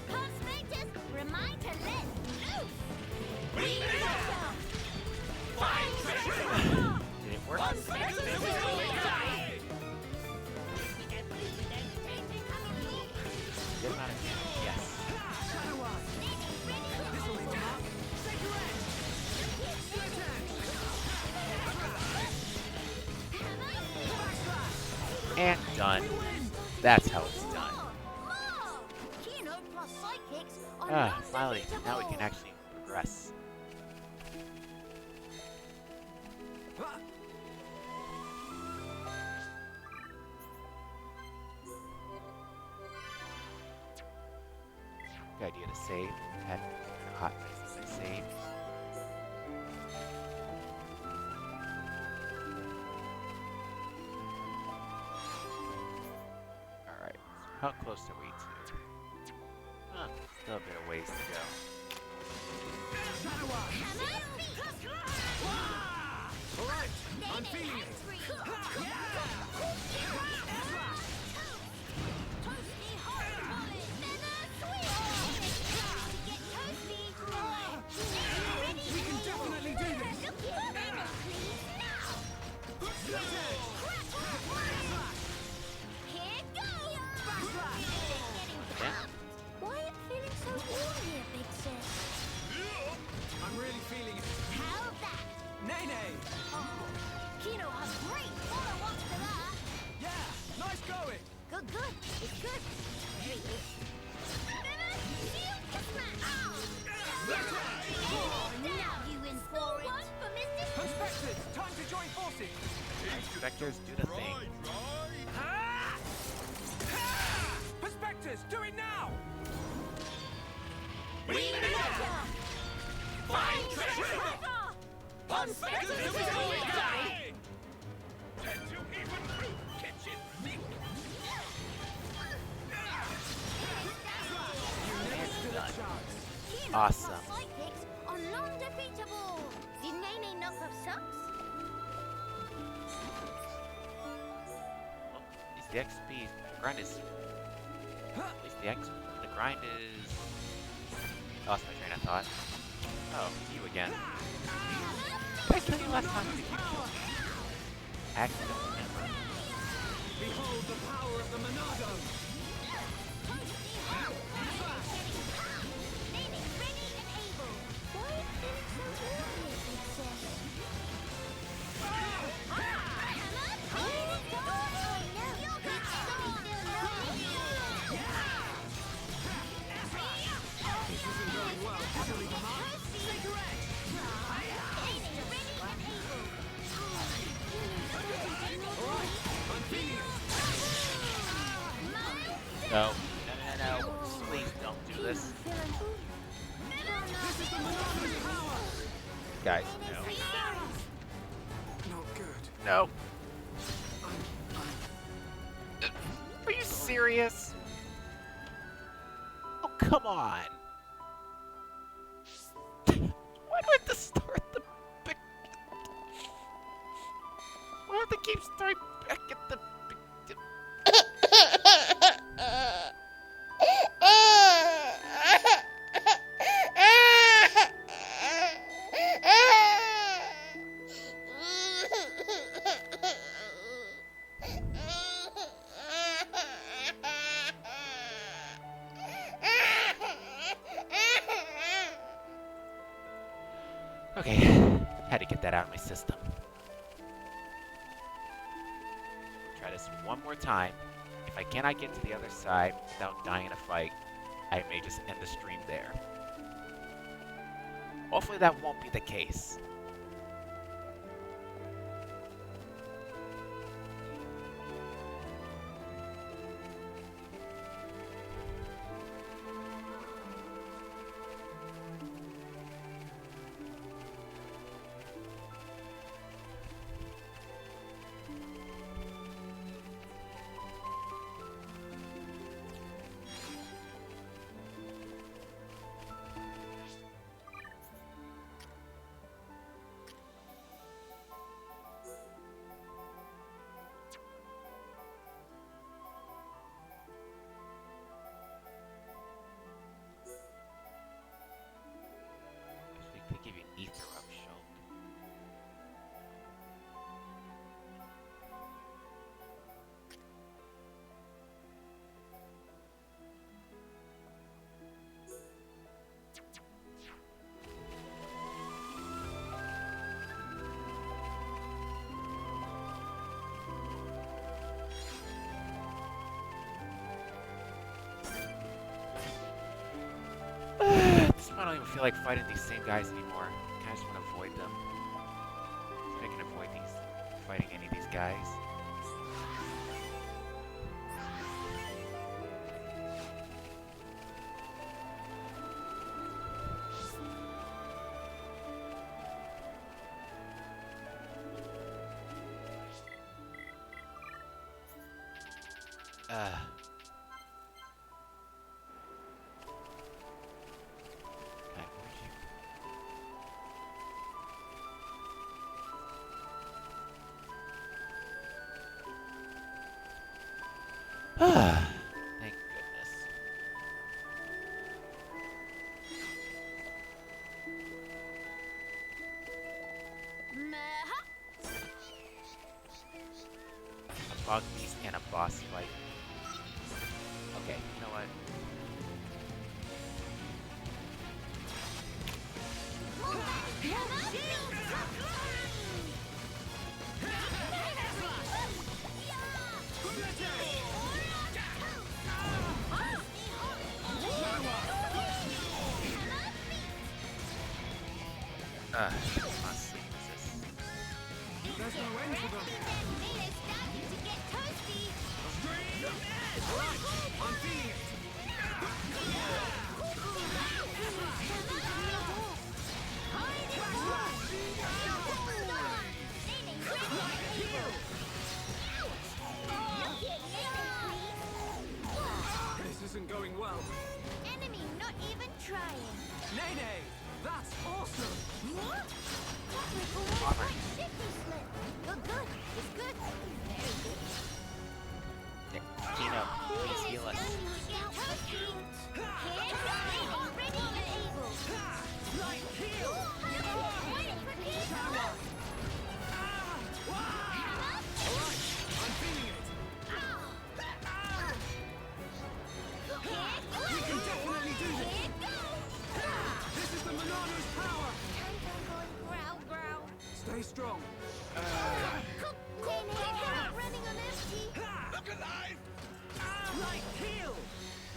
Cosmeters, remind to let loose. Did it work? Good amount of damage, yes. This will leave a mark. Take your edge. Split edge. And done. That's how it's done. Kino plus psychics are Finally, non-defeatable. now we can actually progress. Good idea to save. Had a hot minute since I saved. Alright, how close are we to? Still a bit of ways to go. Alright, I'm feeling it. We can definitely do this. Here goes! Yeah. Why are you feeling so warm here, big sis? I'm really feeling it. How that? Nene! Oh, Kino has great follow-up to that. Yeah, nice going. Good, good. It's good. Very good. Now you in for it. One for Mr. Conspectors, time to join forces. Spectres, do the thing. Ah! Ah! Prospectors, do it now! Find treasure! Prospectors, do it die! Awesome. Sidekicks are non-defeatable. Did Nene knock off socks? Well, at least the XP, the grind is... At least the grind is... Lost my train of thought. Oh, you again. Did I kill you last time? Did you kill me? Accident remember. Behold the power of the Monado! Nene ready and able. Why are you feeling so warm here, big sis? No. No. Please don't do this. Guys, no. Not good. No. Are you serious? Oh, come on. Why do I have to start the pick? Why do I have to keep starting back at the Okay, had to get that out of my system. Try this one more time. If I cannot get to the other side without dying in a fight, I may just end the stream there. Hopefully that won't be the case. They give you an ether up shield. At this point, I don't even feel like fighting these same guys anymore. I just want to avoid them. I can avoid fighting any of these guys. Okay, where's you? Thank goodness. A bug beast and a boss fight. Okay, you know what? Let's see, what's this? There's no end to them. I'm feeling it. This isn't going well. Enemy not even trying. Nene, that's awesome. What? That was almost like Shifty Slip. You're good. It's good. Very good. Gino, please heal us. I'm feeling it. We can definitely do this. This is the Monolith's power. Stay strong. Look alive. Right heel.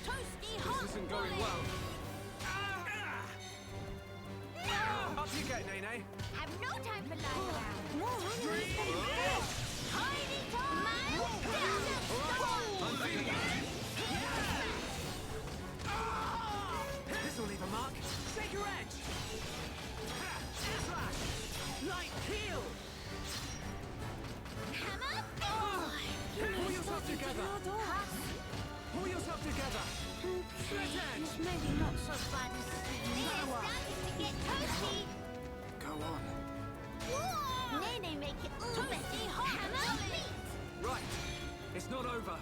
This isn't going well. Up you get, Nene. Have no time for lying around. More enemies getting fed. Hiding time. I'm feeling it. together. Pull yourself together. Split edge. Maybe not so bad as starting to get toasty. Go on. Nene make it all messy hot and beat. Right. It's not over.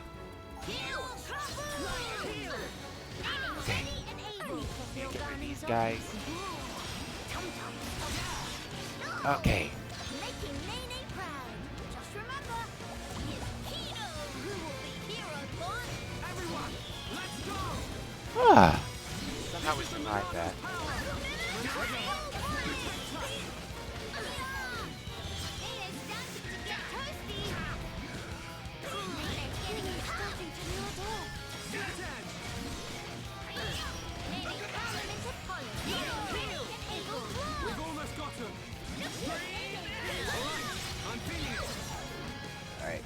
Heal! Heal! Ready and able. Get rid of these guys. Tum-tum. Okay. Making Nene proud. Just remember, it's Kino who will be hero born. Everyone, let's go. Ah. Somehow we survived that. We've almost got him. All right, I'm feeling it. Alright.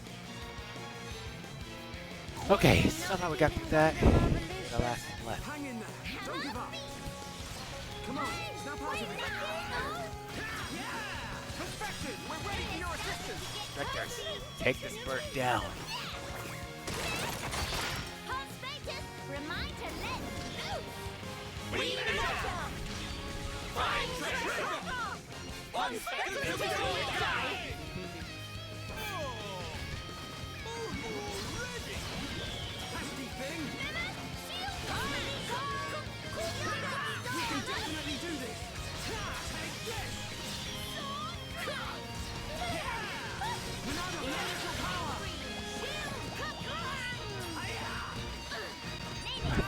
Okay, somehow we got through that. The last one left. Hang in there. Don't give up. Come on, snap out of it. Yeah! Perspective, we're ready for your assistance. Spectres, take this bird down. Remind to let loose. One second till we die. Pesky thing. We can definitely do this. Take this. Monado, let us your power.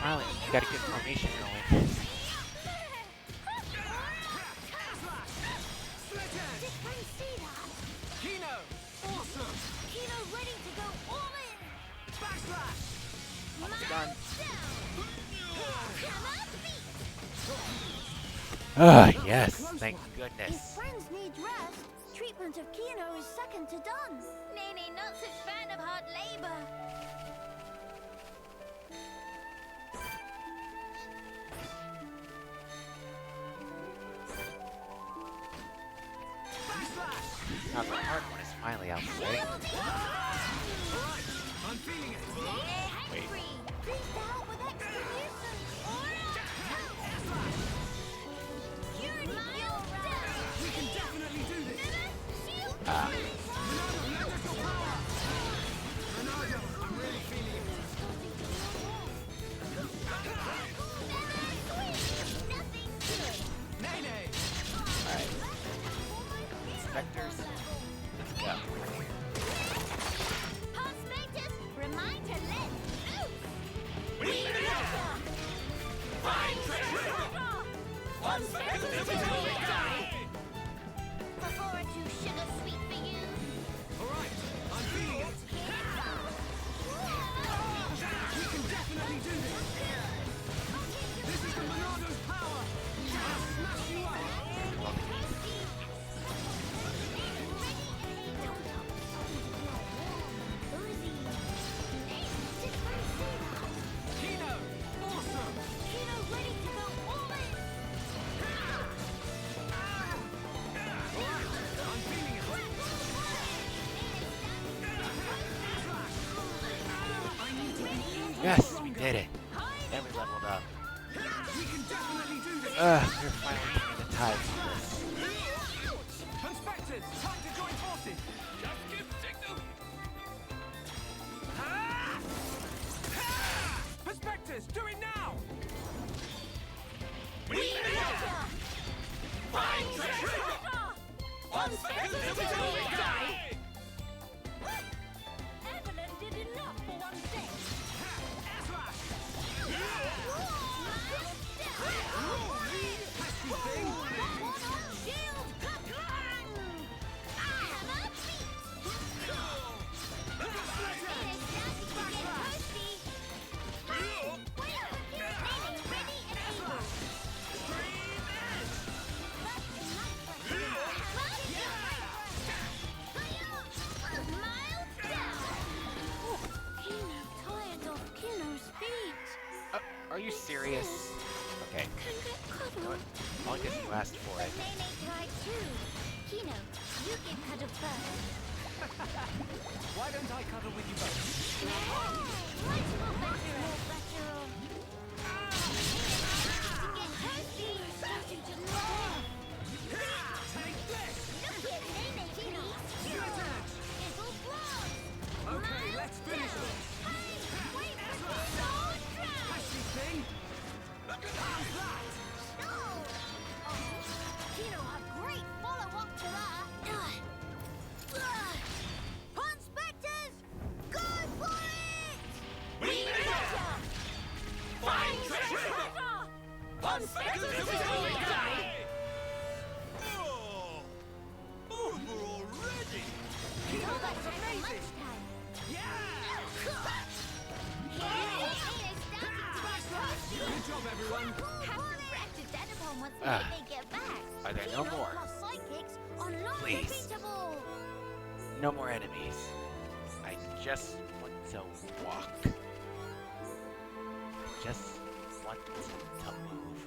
Finally, you gotta get formation going. Split edge. See that? Kino, awesome. Kino ready to go all in. Backslash. Done. Down. Ah, yes, thank If goodness. friends need rest, treatment of Kino is second to done. Nene not such fan of hard labor. Backslash. Now the hard one is finally out the way. Alright, I'm feeling it. Wait. Please to help with execution. Purity fuel down. We can definitely do this. Ah. Monado, lend us your power. Monado, I'm really feeling it. Nothing good. Nene. Alright. Spectres, let's go. Prospectus, remind to let loose. Find treasure. One second till we die. Before too sugar sweet for you. Alright, I'm feeling it. We can definitely do this. This is the Monado's power. I'll smash you up. Kino, awesome. Kino ready to go all in. Alright, I'm feeling it. I need to be even Yes, we stronger. did it. And we leveled up. We can definitely do this. We're finally turning the tide on this. Conspectors, time to join forces. Just give signal. Perspectors, do it now. Find treasure. One second till we die. Evelyn did enough for one day. Slash. Pesky thing. Shield, clang! Hammer, Are you serious? Okay, I'll get you asked for it. Nene tried too. Kino, you give cuddle first. Why don't I cuddle with you both? Okay, let's finish it. Pesky thing. How's that? A great follow-up to that. Hunt Spectres, go for it! We made it! Find treasure! Oh! Over already? Good job, everyone. Are there no more? Please. No more enemies. I just want to walk. Just want to move.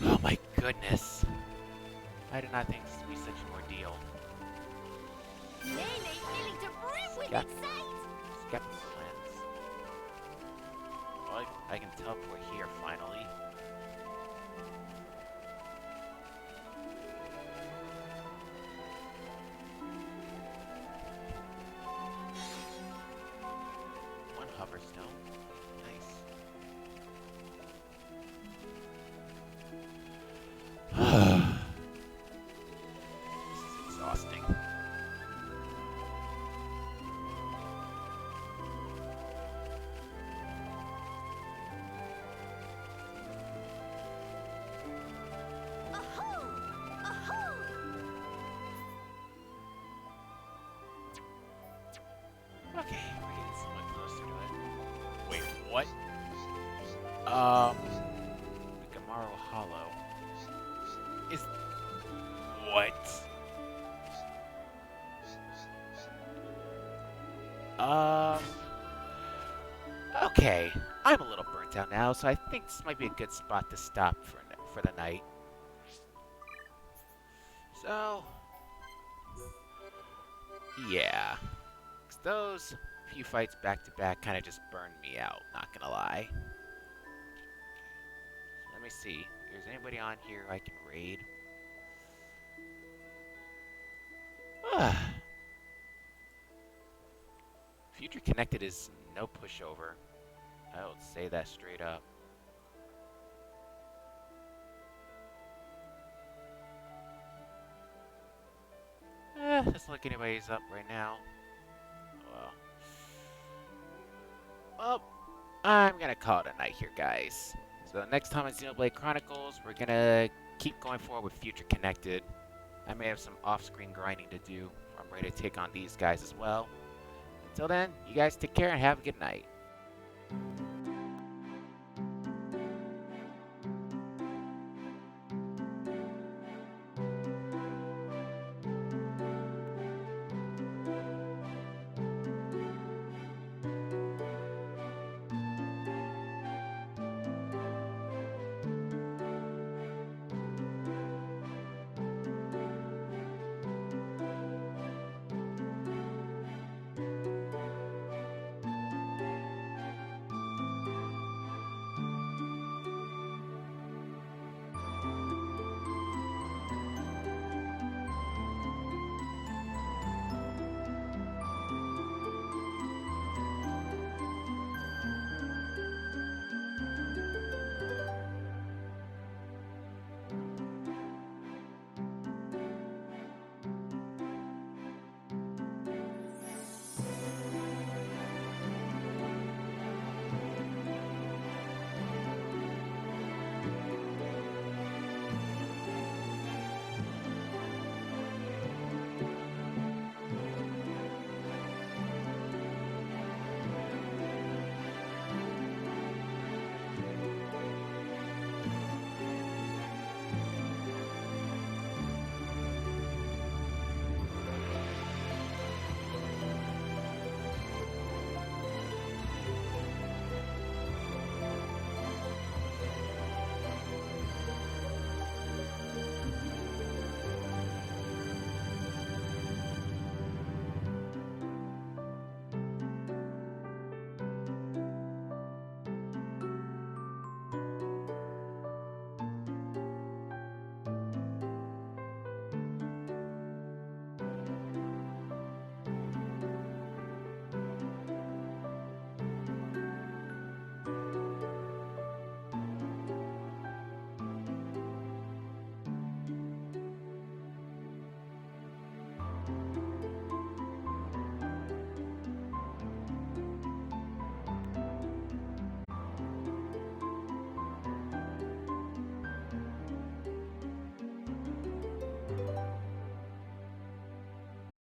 Oh my goodness. I did not think this would be such an ordeal. Skeptical lens. Well, I can teleport here finally. One hover stone. Nice. This is exhausting. Okay, we're getting somewhat closer to it. Wait, what? Gamaro Hollow. Is... What? Okay. I'm a little burnt out now, so I think this might be a good spot to stop for the night. So... yeah. 'Cause those few fights back to back kind of just burned me out, not gonna lie. So let me see. If there's anybody on here I can raid. Future Connected is no pushover. I will say that straight up. Doesn't look anybody's up right now. Well, I'm gonna call it a night here, guys. So next time on Xenoblade Chronicles, we're gonna keep going forward with Future Connected. I may have some off-screen grinding to do. I'm ready to take on these guys as well. Until then, you guys take care and have a good night.